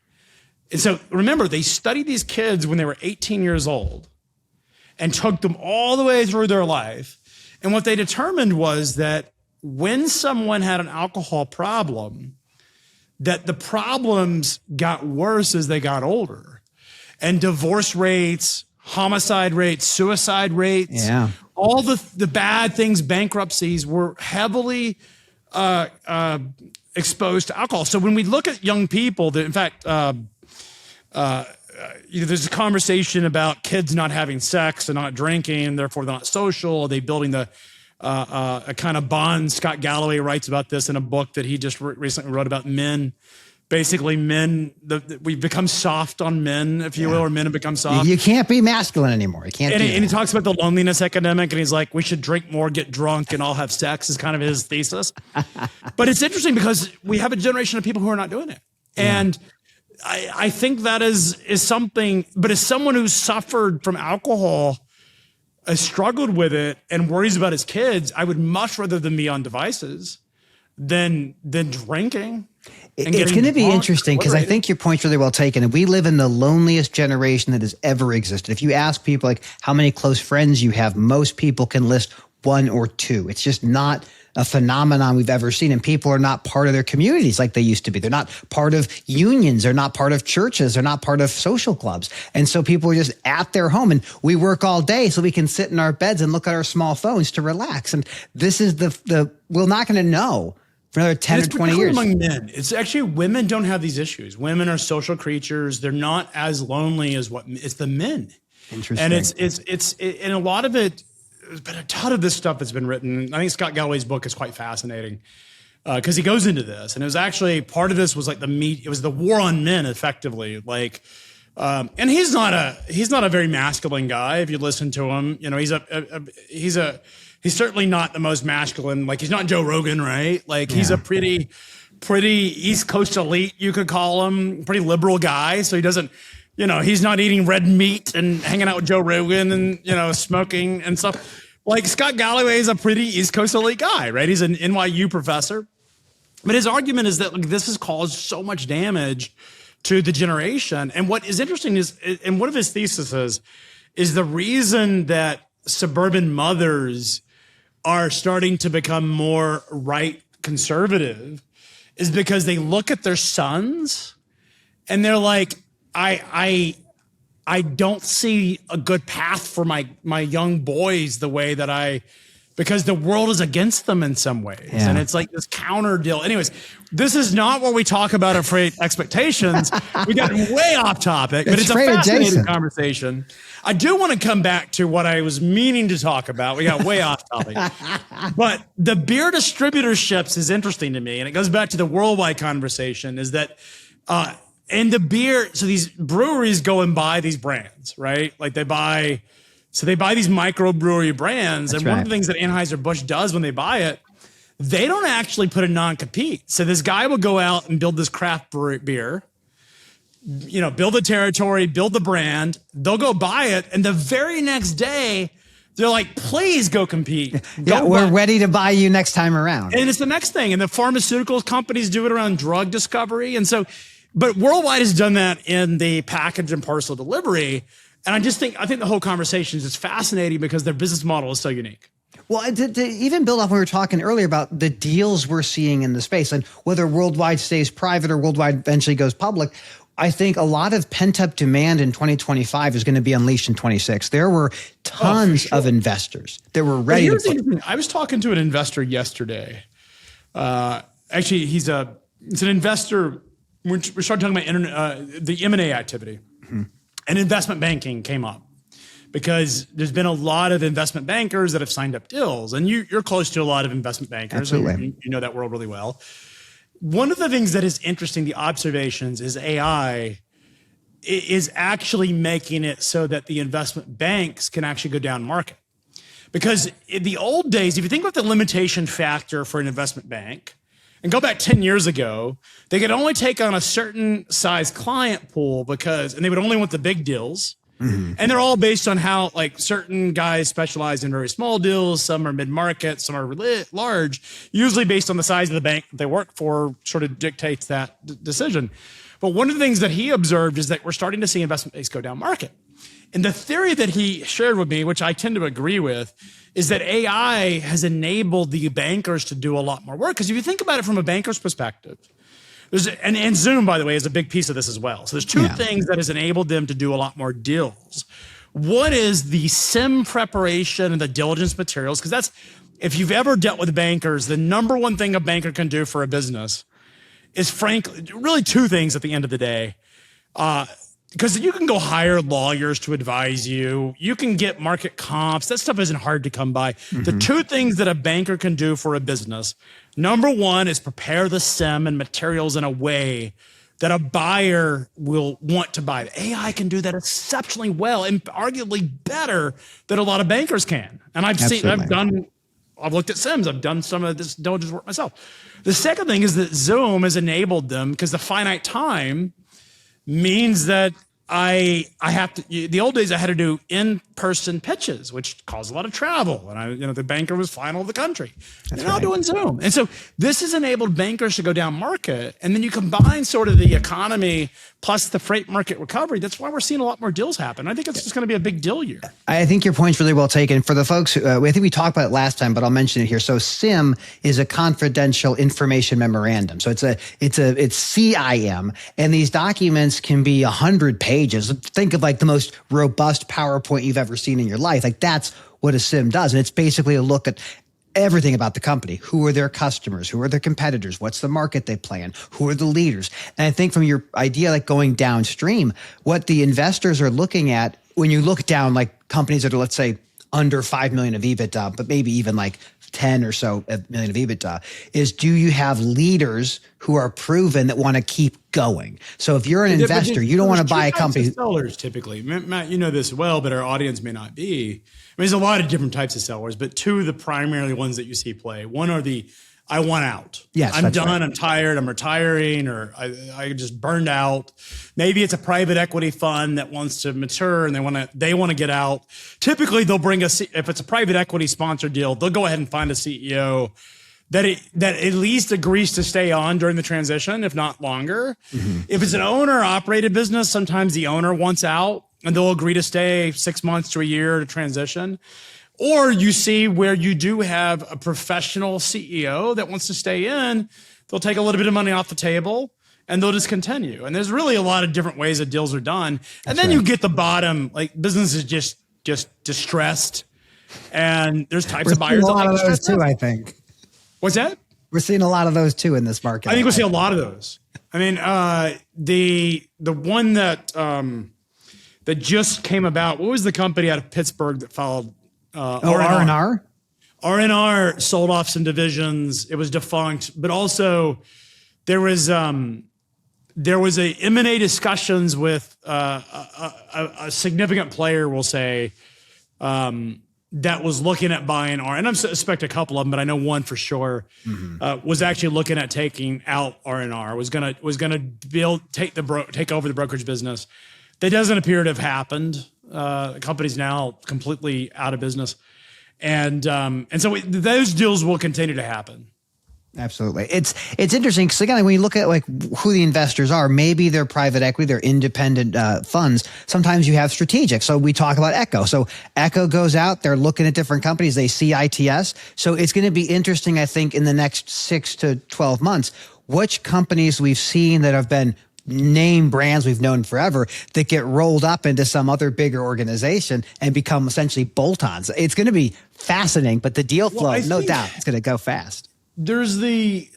and so remember, they studied these kids when they were 18 years old. and took them all the way through their life. And what they determined was that when someone had an alcohol problem, that the problems got worse as they got older. And divorce rates, homicide rates, suicide rates, all the bad things, bankruptcies were heavily exposed to alcohol. So when we look at young people, that in fact, there's a conversation about kids not having sex and not drinking, and therefore they're not social. Are they building a kind of bond? Scott Galloway writes about this in a book that he just recently wrote about men. Basically, men, we've become soft on men, if you will, or men have become soft. You can't be masculine anymore. You can't. And he talks about the loneliness epidemic, and he's like, we should drink more, get drunk, and all have sex is kind of his thesis. But it's interesting because we have a generation of people who are not doing it. And I think that is something, but as someone who's suffered from alcohol, has struggled with it, and worries about his kids, I would much rather than be on devices than drinking. It's going to be interesting because I think your point's really well taken. And we live in the loneliest generation that has ever existed. If you ask people like how many close friends you have, most people can list one or two. It's just not a phenomenon we've ever seen. And people are not part of their communities like they used to be. They're not part of unions. They're not part of churches. They're not part of social clubs. And so people are just at their home, and we work all day so we can sit in our beds and look at our small phones to relax. And this is we're not going to know for another 10 or 20 years. Among men, it's actually women don't have these issues. Women are social creatures. They're not as lonely as it's the men. Interesting. And it's and a lot of it, there's been a ton of this stuff that's been written. I think Scott Galloway's book is quite fascinating because he goes into this, and it was actually part of this was like it was the war on men, effectively. Like, and he's not a very masculine guy. If you listen to him, he's certainly not the most masculine. Like, he's not Joe Rogan, right? Like, he's a pretty East Coast elite, you could call him, pretty liberal guy. So he doesn't, he's not eating red meat and hanging out with Joe Rogan and, smoking and stuff. Like, Scott Galloway is a pretty East Coast elite guy, right? He's an NYU professor. But his argument is that this has caused so much damage to the generation. And what is interesting is, and one of his theses is the reason that suburban mothers are starting to become more right conservative is because they look at their sons and they're like, I don't see a good path for my young boys the way that because the world is against them in some ways. Yeah. And it's like this counter deal. Anyways, this is not what we talk about at Freight Expectations. We got way off topic, but it's a fascinating conversation. I do want to come back to what I was meaning to talk about. We got way off topic. But the beer distributorships is interesting to me. And it goes back to the worldwide conversation is that, and the beer, so these breweries go and buy these brands, right? Like they buy these microbrewery brands. That's and one of the things that Anheuser-Busch does when they buy it, they don't actually put a non-compete. So this guy will go out and build this craft beer, build the territory, build the brand. They'll go buy it. And the very next day, they're like, please go compete. We're ready to buy you next time around. And it's the next thing. And the pharmaceutical companies do it around drug discovery. And so, but Worldwide has done that in the package and parcel delivery. And I think the whole conversation is just fascinating because their business model is so unique. Well, to even build off what we were talking earlier about the deals we're seeing in the space and whether Worldwide stays private or Worldwide eventually goes public, I think a lot of pent-up demand in 2025 is going to be unleashed in 26. There were tons of investors that were ready to I was talking to an investor yesterday. Actually, it's an investor. We started talking about the M&A activity. Mm-hmm. And investment banking came up because there's been a lot of investment bankers that have signed up deals. And you're close to a lot of investment bankers. Absolutely. You know that world really well. One of the things that is interesting, the observations, is AI is actually making it so that the investment banks can actually go down market. Because in the old days, if you think about the limitation factor for an investment bank, and go back 10 years ago, they could only take on a certain size client pool and they would only want the big deals. Mm-hmm. And they're all based on how certain guys specialize in very small deals. Some are mid-market, some are large, usually based on the size of the bank that they work for sort of dictates that decision. But one of the things that he observed is that we're starting to see investment banks go down market. And the theory that he shared with me, which I tend to agree with, is that AI has enabled the bankers to do a lot more work. Because if you think about it from a banker's perspective, and Zoom, by the way, is a big piece of this as well. So there's two things that has enabled them to do a lot more deals. One is the SIM preparation and the diligence materials, because that's, if you've ever dealt with bankers, the number one thing a banker can do for a business is frankly, really two things at the end of the day. Because you can go hire lawyers to advise you. You can get market comps. That stuff isn't hard to come by. The two things that a banker can do for a business, number one is prepare the SIM and materials in a way that a buyer will want to buy. AI can do that exceptionally well and arguably better than a lot of bankers can. And I've looked at SIMs. I've done some of this diligence work myself. The second thing is that Zoom has enabled them, because the finite time means that I have to, the old days I had to do in-person pitches, which caused a lot of travel. And the banker was flying all over the country. They're now doing Zoom. And so this has enabled bankers to go down market. And then you combine sort of the economy plus the freight market recovery. That's why we're seeing a lot more deals happen. I think it's just going to be a big deal year. I think your point's really well taken. For the folks, I think we talked about it last time, but I'll mention it here. So SIM is a confidential information memorandum. So it's CIM, and these documents can be 100 pages. Think of like the most robust PowerPoint you've ever seen in your life. Like that's what a SIM does. And it's basically a look at everything about the company. Who are their customers? Who are their competitors? What's the market they play in? Who are the leaders? And I think from your idea, like going downstream, what the investors are looking at when you look down, like companies that are, let's say, under 5 million of EBITDA, but maybe even like 10 or so million of EBITDA, is do you have leaders who are proven that want to keep going? So if you're an investor, you don't want to buy a company. Sellers typically, Matt, you know this well, but our audience may not be. There's a lot of different types of sellers, but two of the primary ones that you see play. One are the I want out. Yes, I'm done. Right. I'm tired. I'm retiring, or I just burned out. Maybe it's a private equity fund that wants to mature and they want to get out. Typically, they'll bring if it's a private equity sponsored deal, they'll go ahead and find a CEO that at least agrees to stay on during the transition, if not longer. If it's an owner operated business, sometimes the owner wants out and they'll agree to stay 6 months to a year to transition. Or you see where you do have a professional CEO that wants to stay in, they'll take a little bit of money off the table and they'll just continue. And there's really a lot of different ways that deals are done. And then you get the bottom, like business is just distressed, and there's types of buyers. A lot of those too, I think. What's that? We're seeing a lot of those too in this market. I think we'll see a lot of those. I mean, the one that just came about, what was the company out of Pittsburgh that followed? R&R? R&R sold off some divisions. It was defunct, but also there was a M&A discussions with a significant player, we'll say, that was looking at buying R. And I suspect a couple of them, but I know one for sure was actually looking at taking out R&R. Was gonna take over the brokerage business. That doesn't appear to have happened. The company's now completely out of business. And so those deals will continue to happen. Absolutely. It's interesting because again, when you look at like who the investors are, maybe they're private equity, they're independent funds. Sometimes you have strategic. So we talk about Echo. So Echo goes out, they're looking at different companies, they see ITS. So it's going to be interesting, I think, in the next 6 to 12 months, which companies we've seen that have been name brands we've known forever that get rolled up into some other bigger organization and become essentially bolt-ons. It's going to be fascinating, but the deal flow, no doubt, it's going to go fast. There's the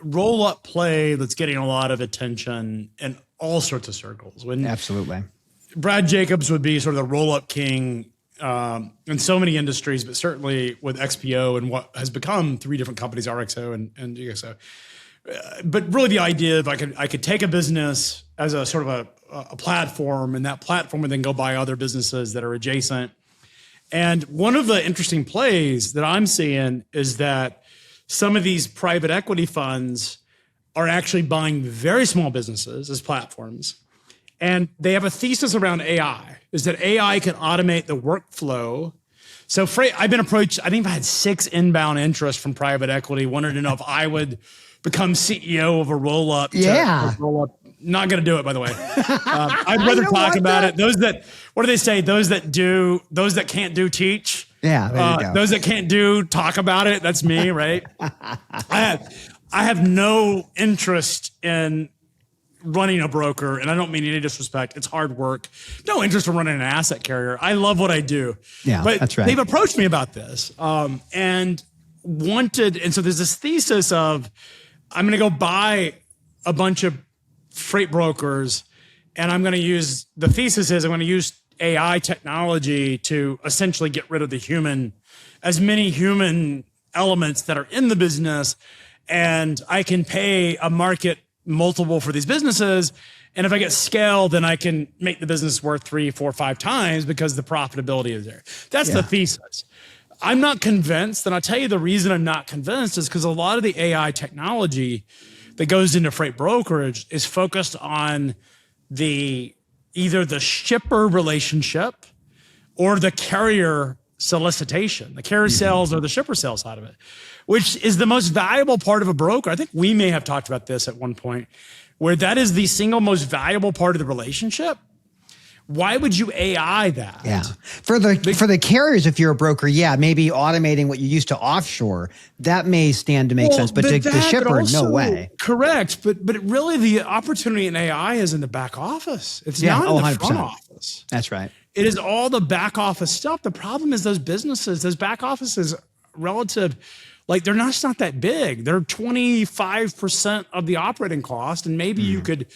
roll-up play that's getting a lot of attention in all sorts of circles. Absolutely. Brad Jacobs would be sort of the roll-up king in so many industries, but certainly with XPO and what has become 3 different companies, RXO and GXO. But really the idea of I could take a business as a sort of a platform, and that platform would then go buy other businesses that are adjacent. And one of the interesting plays that I'm seeing is that some of these private equity funds are actually buying very small businesses as platforms. And they have a thesis around AI, is that AI can automate the workflow. So I've been approached, I think I've had 6 inbound interests from private equity, wanted to know if I would become CEO of a roll-up Not going to do it, by the way. I'd rather talk about it. What do they say? Those that can't do, teach. Yeah. There you go. Those that can't do, talk about it. That's me, right? I have no interest in running a broker, and I don't mean any disrespect. It's hard work. No interest in running an asset carrier. I love what I do. Yeah, but that's right. They've approached me about this, and so there's this thesis of, I'm going to go buy a bunch of freight brokers, and I'm going to use AI technology to essentially get rid of as many human elements that are in the business, and I can pay a market multiple for these businesses. And if I get scale, then I can make the business worth 3, 4, 5 times because the profitability is there. That's the thesis. I'm not convinced. And I'll tell you the reason I'm not convinced is because a lot of the AI technology that goes into freight brokerage is focused on either the shipper relationship or the carrier solicitation, the carrier sales or the shipper sales side of it, which is the most valuable part of a broker. I think we may have talked about this at one point, where that is the single most valuable part of the relationship. Why would you AI that? Yeah. For the carriers, if you're a broker, maybe automating what you used to offshore, that may stand to make sense. But the shipper, no way. Correct. But really the opportunity in AI is in the back office. It's not in the 100%. Front office. That's right. It is all the back office stuff. The problem is those back offices relative, like they're not that big. They're 25% of the operating cost. And maybe you could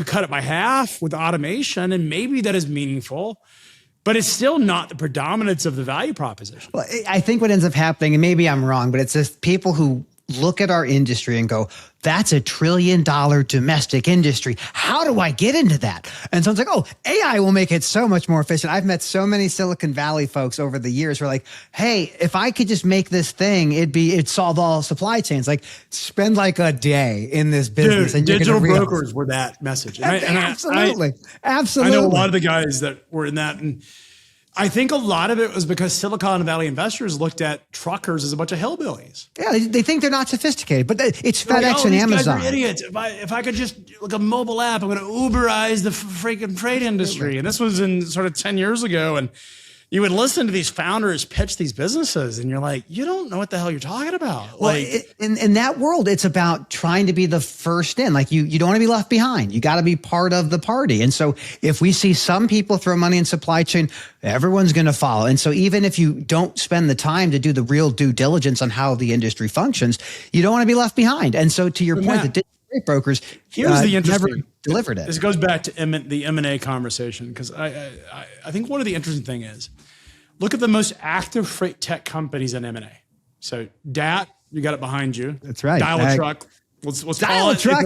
cut it by half with automation, and maybe that is meaningful, but it's still not the predominance of the value proposition. Well, I think what ends up happening, and maybe I'm wrong, but it's just people who look at our industry and go, that's $1 trillion domestic industry. How do I get into that? And so it's like, oh, AI will make it so much more efficient. I've met so many Silicon Valley folks over the years who are like, hey, if I could just make this thing, it'd solve all supply chains. Like, spend like a day in this business. Dude, and digital brokers were that message. Absolutely. I know a lot of the guys that were in that, and I think a lot of it was because Silicon Valley investors looked at truckers as a bunch of hillbillies. Yeah, they think they're not sophisticated, but it's FedEx and Amazon. Guys are idiots. If I could just like a mobile app, I'm going to Uberize the freaking freight industry. And this was in sort of 10 years ago. And you would listen to these founders pitch these businesses, and you're like, you don't know what the hell you're talking about. Well, in that world, it's about trying to be the first in. Like you don't want to be left behind. You got to be part of the party. And so if we see some people throw money in supply chain, everyone's going to follow. And so even if you don't spend the time to do the real due diligence on how the industry functions, you don't want to be left behind. And so to your point, the digital freight brokers, here's the interesting, never delivered it. This goes back to the M&A conversation, because I think one of the interesting thing is, look at the most active freight tech companies in M&A. So DAT, you got it behind you. That's right. Dial a truck. Let's call it truck.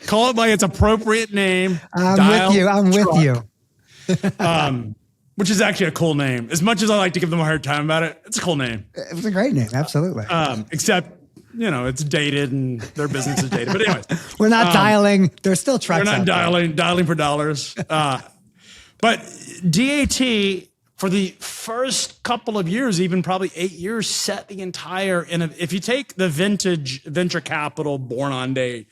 Call it by its appropriate name. I'm with you. Which is actually a cool name. As much as I like to give them a hard time about it, it's a cool name. It was a great name. Absolutely. Except, it's dated and their business is dated. But anyways. We're not dialing. There's still trucks. We're not dialing for dollars. But DAT, for the first couple of years, even probably 8 years, set the entire, and if you take the vintage venture capital born on date,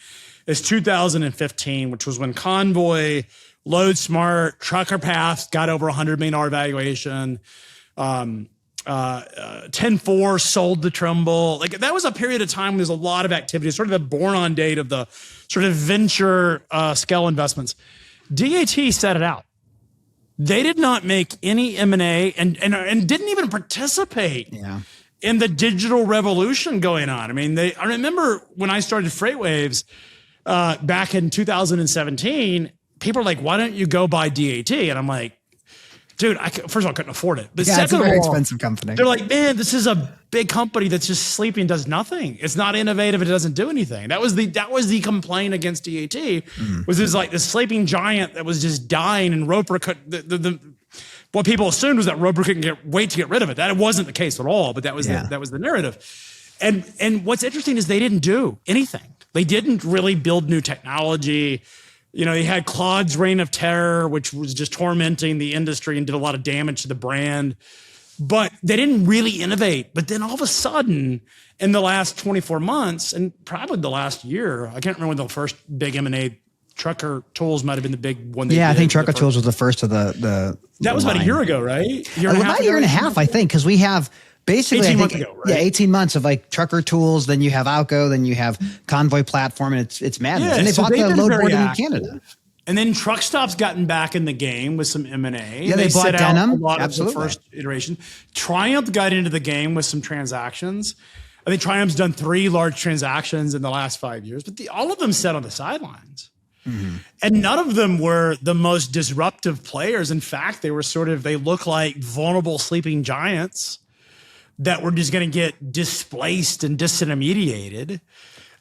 it's 2015, which was when Convoy, LoadSmart, Trucker Paths got over $100 million valuation. 10-4 sold the Trimble. Like, that was a period of time when there's a lot of activity, sort of the born on date of the sort of venture scale investments. DAT set it out. They did not make any M&A and didn't even participate in the digital revolution going on. I mean, I remember when I started FreightWaves back in 2017, people are like, why don't you go buy DAT? And I'm like, dude, first of all, I couldn't afford it. But second it's a very of all, expensive company. They're like, man, this is a big company that's just sleeping, does nothing. It's not innovative. It doesn't do anything. That was the complaint against DAT. Was this like this sleeping giant that was just dying, and Roper what people assumed was that Roper couldn't wait to get rid of it. That wasn't the case at all, but that was the narrative. And what's interesting is they didn't do anything. They didn't really build new technology. They had Claude's reign of terror, which was just tormenting the industry and did a lot of damage to the brand. but they didn't really innovate. But then all of a sudden, in the last 24 months, and probably the last year, I can't remember when the first big M&A, Trucker Tools might have been the big one. I think Trucker Tools was the first of the that was about a year ago, right? About a year and a half, I think, because we have basically 18 months ago, right? Yeah, 18 months of like Trucker Tools, then you have Outgo, then you have Convoy Platform, and it's madness. Yeah, and they so bought the load board in active. Canada. And then Truck Stop's gotten back in the game with some M&A. Yeah, they bought Denim. A lot Absolutely. of the first iteration. Triumph got into the game with some transactions. I think Triumph's done 3 large transactions in the last 5 years, but all of them sat on the sidelines. Mm-hmm. And none of them were the most disruptive players. In fact, they look like vulnerable sleeping giants that were just going to get displaced and disintermediated.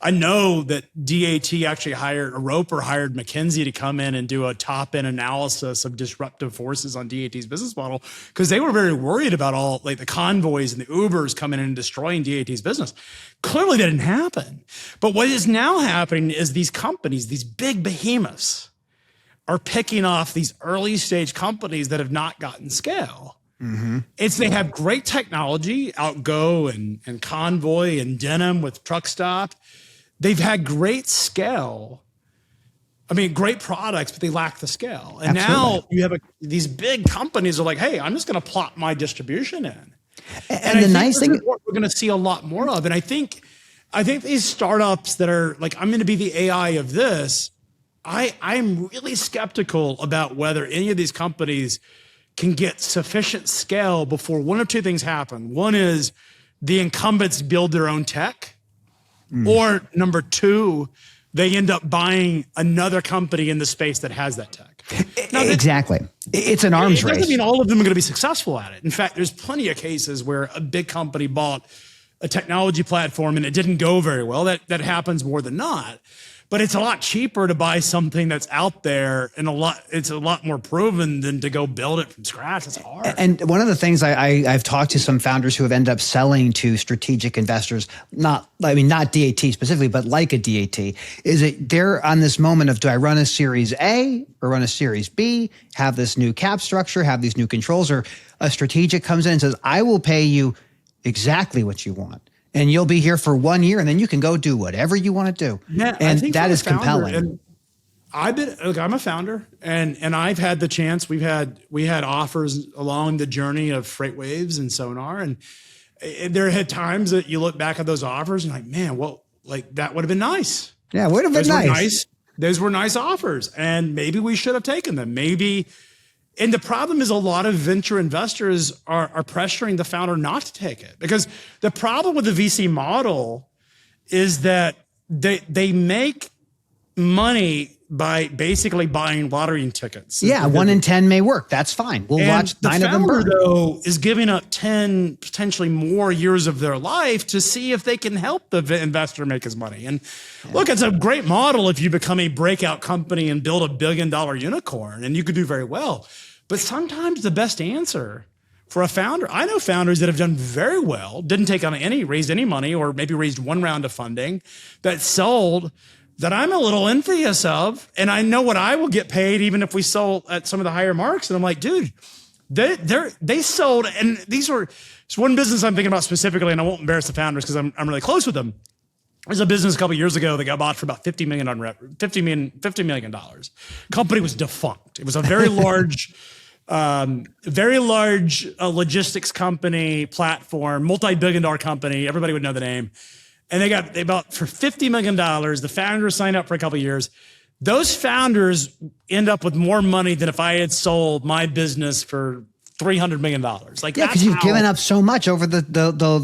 I know that DAT actually hired McKinsey to come in and do a top-end analysis of disruptive forces on DAT's business model because they were very worried about all like the Convoys and the Ubers coming in and destroying DAT's business. Clearly that didn't happen. But what is now happening is these companies, these big behemoths, are picking off these early-stage companies that have not gotten scale. Mm-hmm. They have great technology, Outgo and Convoy and Denim with Truck Stop. They've had great scale. I mean, great products, but they lack the scale. And now you have these big companies are like, hey, I'm just going to plot my distribution in. And the nice thing we're going to see a lot more of. And I think these startups that are like, I'm going to be the AI of this. I'm really skeptical about whether any of these companies can get sufficient scale before one of two things happen. One is the incumbents build their own tech. Or number 2, they end up buying another company in the space that has that tech. Now, exactly. It's an arms race. It doesn't mean all of them are going to be successful at it. In fact, there's plenty of cases where a big company bought a technology platform and it didn't go very well. That happens more than not. But it's a lot cheaper to buy something that's out there and it's a lot more proven than to go build it from scratch. It's hard. And one of the things I've talked to some founders who have ended up selling to strategic investors, not DAT specifically, but like a DAT, is that they're on this moment of, do I run a Series A or run a Series B, have this new cap structure, have these new controls, or a strategic comes in and says, I will pay you exactly what you want. And you'll be here for 1 year, and then you can go do whatever you want to do. Yeah, and that is compelling. And I'm a founder, and I've had the chance. We had offers along the journey of FreightWaves and Sonar, and there had times that you look back at those offers and like, man, well, like that would have been nice. Yeah, would have been nice. Those were nice offers, and maybe we should have taken them. Maybe. And the problem is a lot of venture investors are pressuring the founder not to take it, because the problem with the VC model is that they make money by basically buying lottery tickets. Yeah, 1 in 10 may work. That's fine. We'll watch 9 of them burn. The founder, though, is giving up 10, potentially more years of their life to see if they can help the investor make his money. And look, it's a great model if you become a breakout company and build $1 billion unicorn, and you could do very well. But sometimes the best answer for a founder, I know founders that have done very well, didn't take on raised any money, or maybe raised 1 round of funding, that sold, that I'm a little envious of, and I know what I will get paid even if we sold at some of the higher marks. And I'm like, dude, they sold, and it's one business I'm thinking about specifically, and I won't embarrass the founders because I'm really close with them. There's a business a couple of years ago that got bought for about $50 million. Company was defunct. It was a very large. Logistics company, platform, multi-billion-dollar company. Everybody would know the name. And they bought for $50 million. The founders signed up for a couple of years. Those founders end up with more money than if I had sold my business for $300 million. Like, yeah, because you've given up so much over the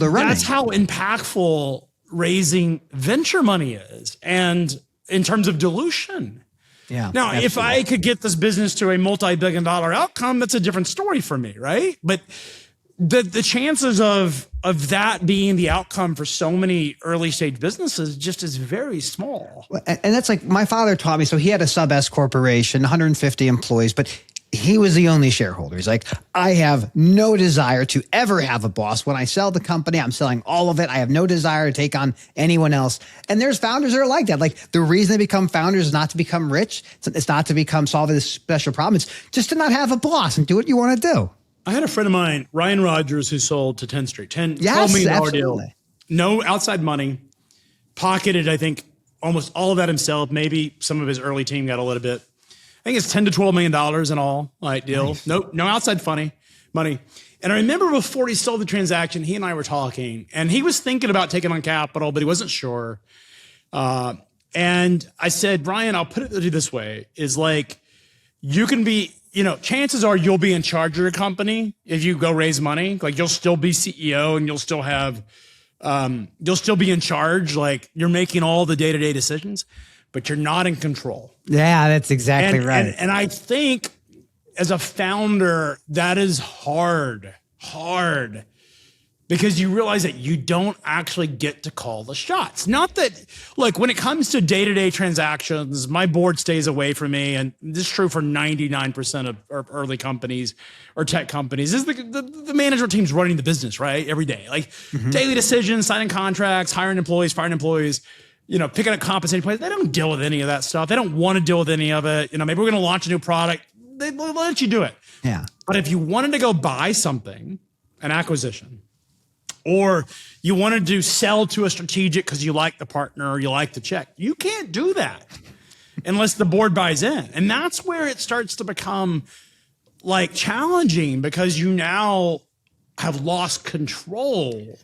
running. That's how impactful raising venture money is, and in terms of dilution. Yeah. Now, absolutely. If I could get this business to a multi-billion-dollar outcome, that's a different story for me, right? But the chances of that being the outcome for so many early stage businesses just is very small. And that's like my father taught me. So he had a sub S corporation, 150 employees, but he was the only shareholder. He's like, I have no desire to ever have a boss. When I sell the company, I'm selling all of it. I have no desire to take on anyone else. And there's founders that are like that. Like, the reason they become founders is not to become rich. It's not to solve this special problem. It's just to not have a boss and do what you want to do. I had a friend of mine, Ryan Rogers, who sold to 10th Street, $12 million deal. No outside money, pocketed, I think, almost all of that himself. Maybe some of his early team got a little bit. I think it's $10 to $12 million in all, right, deal. Nice. No outside money. And I remember before he sold the transaction, he and I were talking, and he was thinking about taking on capital, but he wasn't sure. And I said, Ryan, I'll put it to you this way, is like, you can be, chances are you'll be in charge of your company if you go raise money. Like, you'll still be CEO and you'll still have, you'll still be in charge. Like, you're making all the day-to-day decisions, but you're not in control. Yeah, that's exactly right. And I think as a founder, that is hard because you realize that you don't actually get to call the shots. Not that, like, when it comes to day-to-day transactions, my board stays away from me. And this is true for 99% of early companies or tech companies. Is the management team's running the business, right? Every day, like daily decisions, signing contracts, hiring employees, firing employees, picking up compensating employees. They don't deal with any of that stuff. They don't want to deal with any of it. Maybe we're going to launch a new product. They'll let you do it. Yeah. But if you wanted to go buy something, an acquisition, or you wanted to sell to a strategic because you like the partner or you like the check, you can't do that unless the board buys in. And that's where it starts to become like challenging because you now have lost control.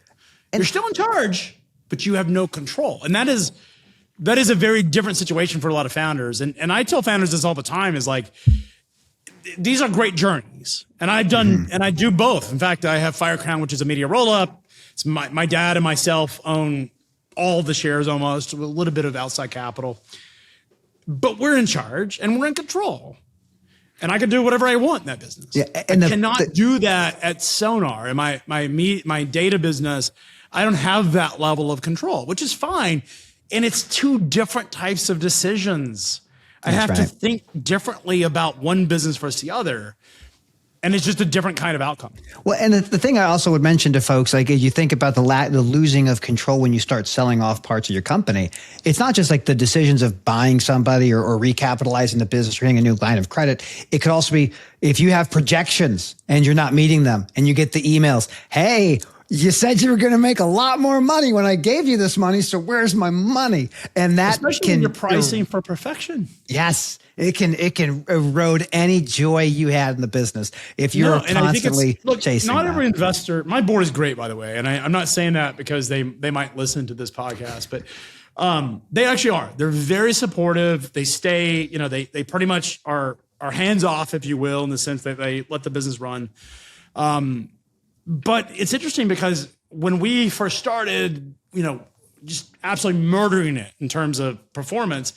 You're still in charge, but you have no control. And that is a very different situation for a lot of founders. And I tell founders this all the time is like, these are great journeys. And I've done, and I do both. In fact, I have Firecrown, which is a media roll-up. It's my dad and myself own all the shares almost, with a little bit of outside capital. But we're in charge and we're in control. And I can do whatever I want in that business. Yeah, and I cannot do that at Sonar. And my data business, I don't have that level of control, which is fine. And it's two different types of decisions. I have to think differently about one business versus the other. And it's just a different kind of outcome. Well, and the thing I also would mention to folks, like, you think about the losing of control when you start selling off parts of your company. It's not just like the decisions of buying somebody or recapitalizing the business or getting a new line of credit. It could also be if you have projections and you're not meeting them and you get the emails, hey, you said you were going to make a lot more money when I gave you this money, so where's my money? And that especially when you're pricing for perfection. Yes, it can erode any joy you had in the business if you're constantly chasing. Not every investor. My board is great, by the way, and I'm not saying that because they might listen to this podcast, but they actually are. They're very supportive. They stay. They pretty much are hands off, if you will, in the sense that they let the business run. But it's interesting because when we first started, just absolutely murdering it in terms of performance,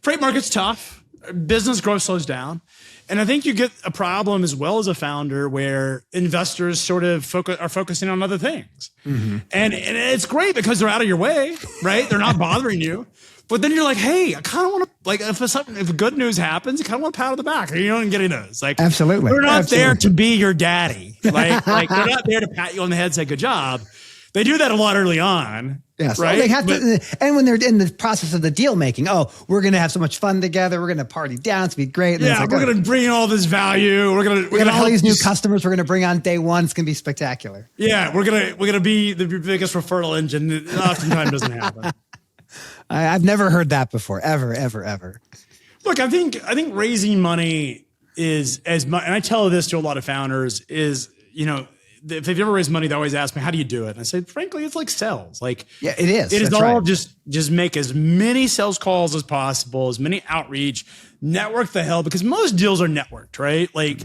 freight market's tough, business growth slows down. And I think you get a problem as well as a founder where investors sort of are focusing on other things. And it's great because they're out of your way, right? They're not bothering you. But then you're like, hey, I kind of want to, like, if good news happens, you kind of want to pat on the back. You don't get any of those. Like, absolutely. They're not there to be your daddy. Like they're not there to pat you on the head and say, good job. They do that a lot early on. Yes. Right. They have to, and when they're in the process of the deal making, we're going to have so much fun together. We're going to party down. It's going to be great. And we're going to bring in all this value. We're going to have all these new customers. We're going to bring on day one. It's going to be spectacular. Yeah. We're going to be the biggest referral engine. It oftentimes doesn't happen. I've never heard that before, ever. Look, I think raising money is as much, and I tell this to a lot of founders is, if they've ever raised money, they always ask me, how do you do it? And I say, frankly, it's like sales. Like, yeah, it is. It is all just make as many sales calls as possible, as many outreach, network the hell, because most deals are networked, right? Like,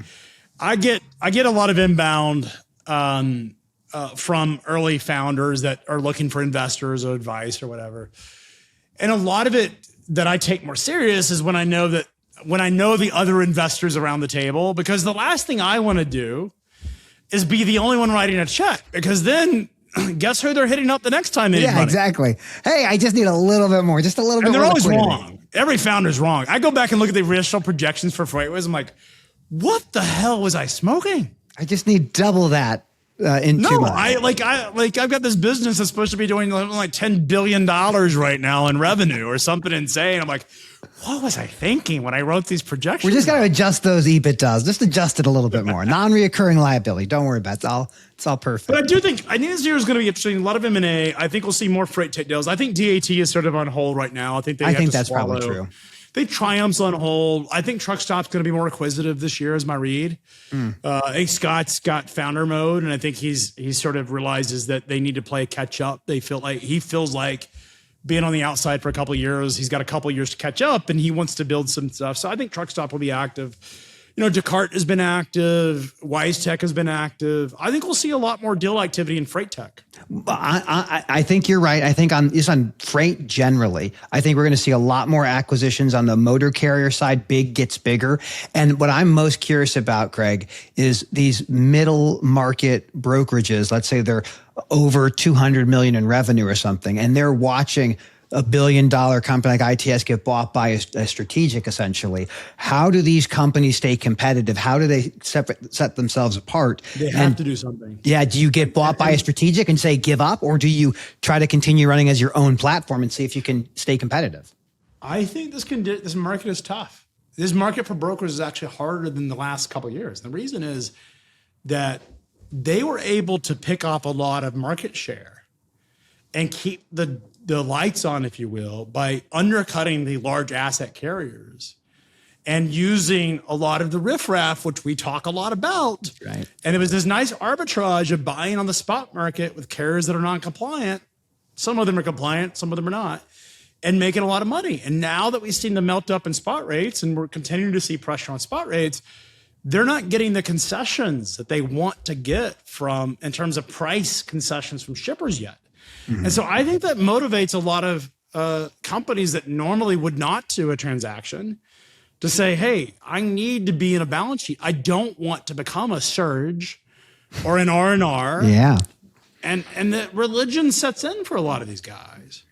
I get a lot of inbound from early founders that are looking for investors or advice or whatever. And a lot of it that I take more serious is when I know the other investors around the table, because the last thing I want to do is be the only one writing a check, because then guess who they're hitting up the next time they need money. Exactly. Hey, I just need a little bit more, just a little bit more. And they're always wrong. Every founder's wrong. I go back and look at the initial projections for FreightWaves. I'm like, what the hell was I smoking? I just need double that. in 2 months. I've got this business that's supposed to be doing like $10 billion right now in revenue or something insane. I'm like, what was I thinking when I wrote these projections? We just got to adjust those EBITDAs, just adjust it a little bit more. Non-reoccurring liability. Don't worry about it. It's all perfect. But I think this year is going to be interesting. A lot of M&A. I think we'll see more freight tech deals. I think DAT is sort of on hold right now. I think that's probably true. I think Triumph's on hold. I think Truck Stop's going to be more acquisitive this year, is my read. I think Scott's got founder mode, and I think he sort of realizes that they need to play catch up. He feels like being on the outside for a couple of years, he's got a couple of years to catch up, and he wants to build some stuff. So I think Truck Stop will be active. Descartes has been active. WiseTech has been active. I think we'll see a lot more deal activity in freight tech. I think you're right. I think on freight generally, I think we're going to see a lot more acquisitions on the motor carrier side. Big gets bigger. And what I'm most curious about, Greg, is these middle market brokerages. Let's say they're over 200 million in revenue or something, and they're watching a $1 billion company like ITS get bought by a strategic, essentially. How do these companies stay competitive? How do they set themselves apart? They have to do something. Yeah. Do you get bought by a strategic and say give up, or do you try to continue running as your own platform and see if you can stay competitive? I think this market is tough. This market for brokers is actually harder than the last couple of years. The reason is that they were able to pick off a lot of market share and keep the lights on, if you will, by undercutting the large asset carriers and using a lot of the riffraff, which we talk a lot about. Right. And it was this nice arbitrage of buying on the spot market with carriers that are non-compliant. Some of them are compliant, some of them are not, and making a lot of money. And now that we've seen the melt up in spot rates and we're continuing to see pressure on spot rates, they're not getting the concessions that they want to get from in terms of price concessions from shippers yet. And so I think that motivates a lot of companies that normally would not do a transaction to say, hey, I need to be in a balance sheet. I don't want to become a surge or an R&R. Yeah. And the religion sets in for a lot of these guys.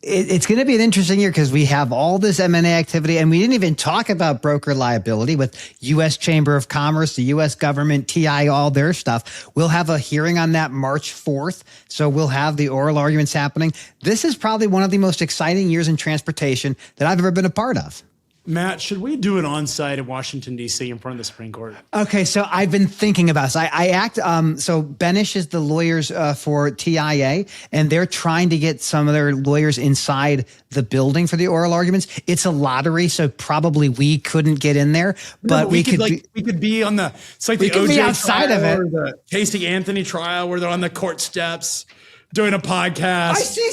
It's going to be an interesting year because we have all this M&A activity, and we didn't even talk about broker liability with U.S. Chamber of Commerce, the U.S. government, TI, all their stuff. We'll have a hearing on that March 4th, so we'll have the oral arguments happening. This is probably one of the most exciting years in transportation that I've ever been a part of. Matt, should we do an on-site in Washington, D.C. in front of the Supreme Court? Okay, so I've been thinking about this. So Benish is the lawyers for TIA, and they're trying to get some of their lawyers inside the building for the oral arguments. It's a lottery, so probably we couldn't get in there, but we could be on the, it's like the OJ outside of it. Or the Casey Anthony trial where they're on the court steps doing a podcast. I see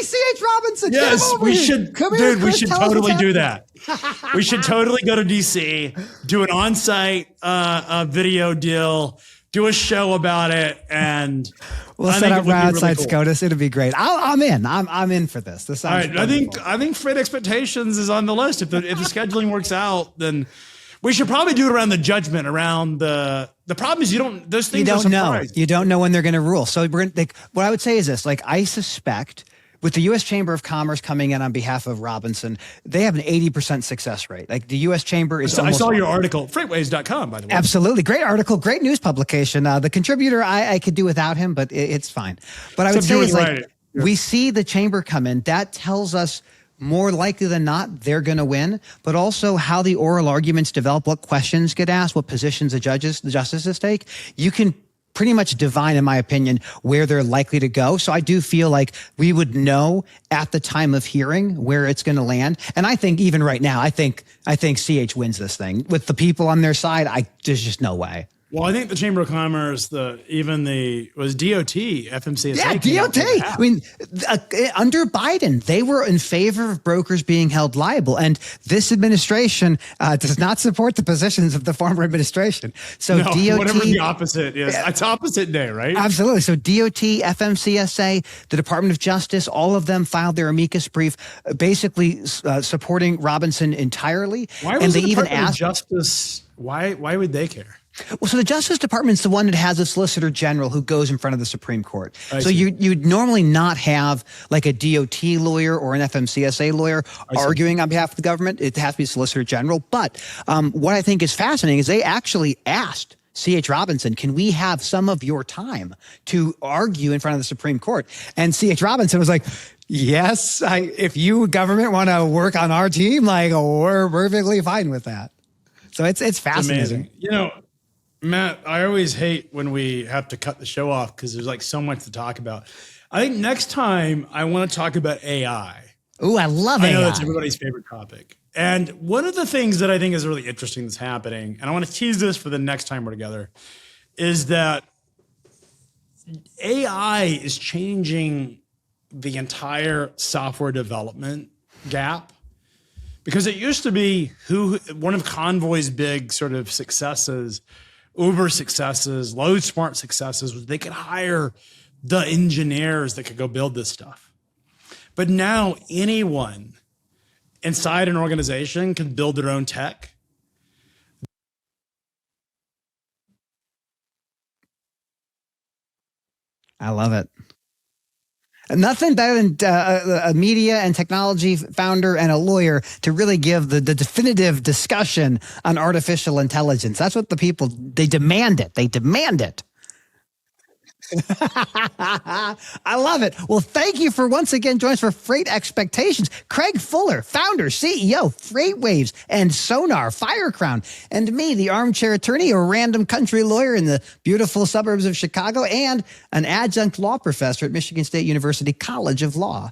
C.H. Robinson. Yes, we should totally do that. We should totally go to DC, do an on-site video deal, do a show about it, and we'll set up right outside SCOTUS. It'll be great. I'm in. I'm in for this. This sounds wonderful. I think Freight Expectations is on the list. If the scheduling works out, then we should probably do it around the judgment, around the problem is those things are surprised. You don't know when they're going to rule. So what I would say is this, I suspect with the U.S. Chamber of Commerce coming in on behalf of Robinson, they have an 80% success rate. The U.S. Chamber is I saw your article, FreightWaves.com, by the way. Absolutely. Great article, great news publication. The contributor, I could do without him, but it's fine. But I would say we see the chamber come in. That tells us more likely than not, they're going to win, but also how the oral arguments develop, what questions get asked, what positions the justices take. You can pretty much divine, in my opinion, where they're likely to go. So I do feel like we would know at the time of hearing where it's going to land. And I think even right now, I think CH wins this thing. With the people on their side, there's just no way. Well, I think the Chamber of Commerce, was DOT, FMCSA. Yeah, DOT. I mean, under Biden, they were in favor of brokers being held liable. And this administration does not support the positions of the former administration. So DOT. Whatever the opposite is. It's opposite day, right? Absolutely. So DOT, FMCSA, the Department of Justice, all of them filed their amicus brief basically supporting Robinson entirely. Why was the Department of Justice, why would they care? Well, so the Justice Department is the one that has a Solicitor General who goes in front of the Supreme Court. So you'd normally not have a DOT lawyer or an FMCSA lawyer arguing on behalf of the government. It has to be Solicitor General. But what I think is fascinating is they actually asked C.H. Robinson, can we have some of your time to argue in front of the Supreme Court? And C.H. Robinson was like, yes, if you government want to work on our team, like we're perfectly fine with that. So it's fascinating. Amazing. Matt, I always hate when we have to cut the show off because there's like so much to talk about. I think next time I want to talk about AI. Ooh, I love AI. I know that's everybody's favorite topic. And one of the things that I think is really interesting that's happening, and I want to tease this for the next time we're together, is that AI is changing the entire software development gap. Because it used to be one of Convoy's big sort of successes, Uber successes, LoadSmart successes, was they could hire the engineers that could go build this stuff. But now anyone inside an organization can build their own tech. I love it. Nothing better than a media and technology founder and a lawyer to really give the definitive discussion on artificial intelligence. That's what the people, they demand it. They demand it. I love it. Well, thank you for once again joining us for Freight Expectations. Craig Fuller, founder, CEO, FreightWaves, and Sonar, Firecrown, and me, the armchair attorney, a random country lawyer in the beautiful suburbs of Chicago, and an adjunct law professor at Michigan State University College of Law.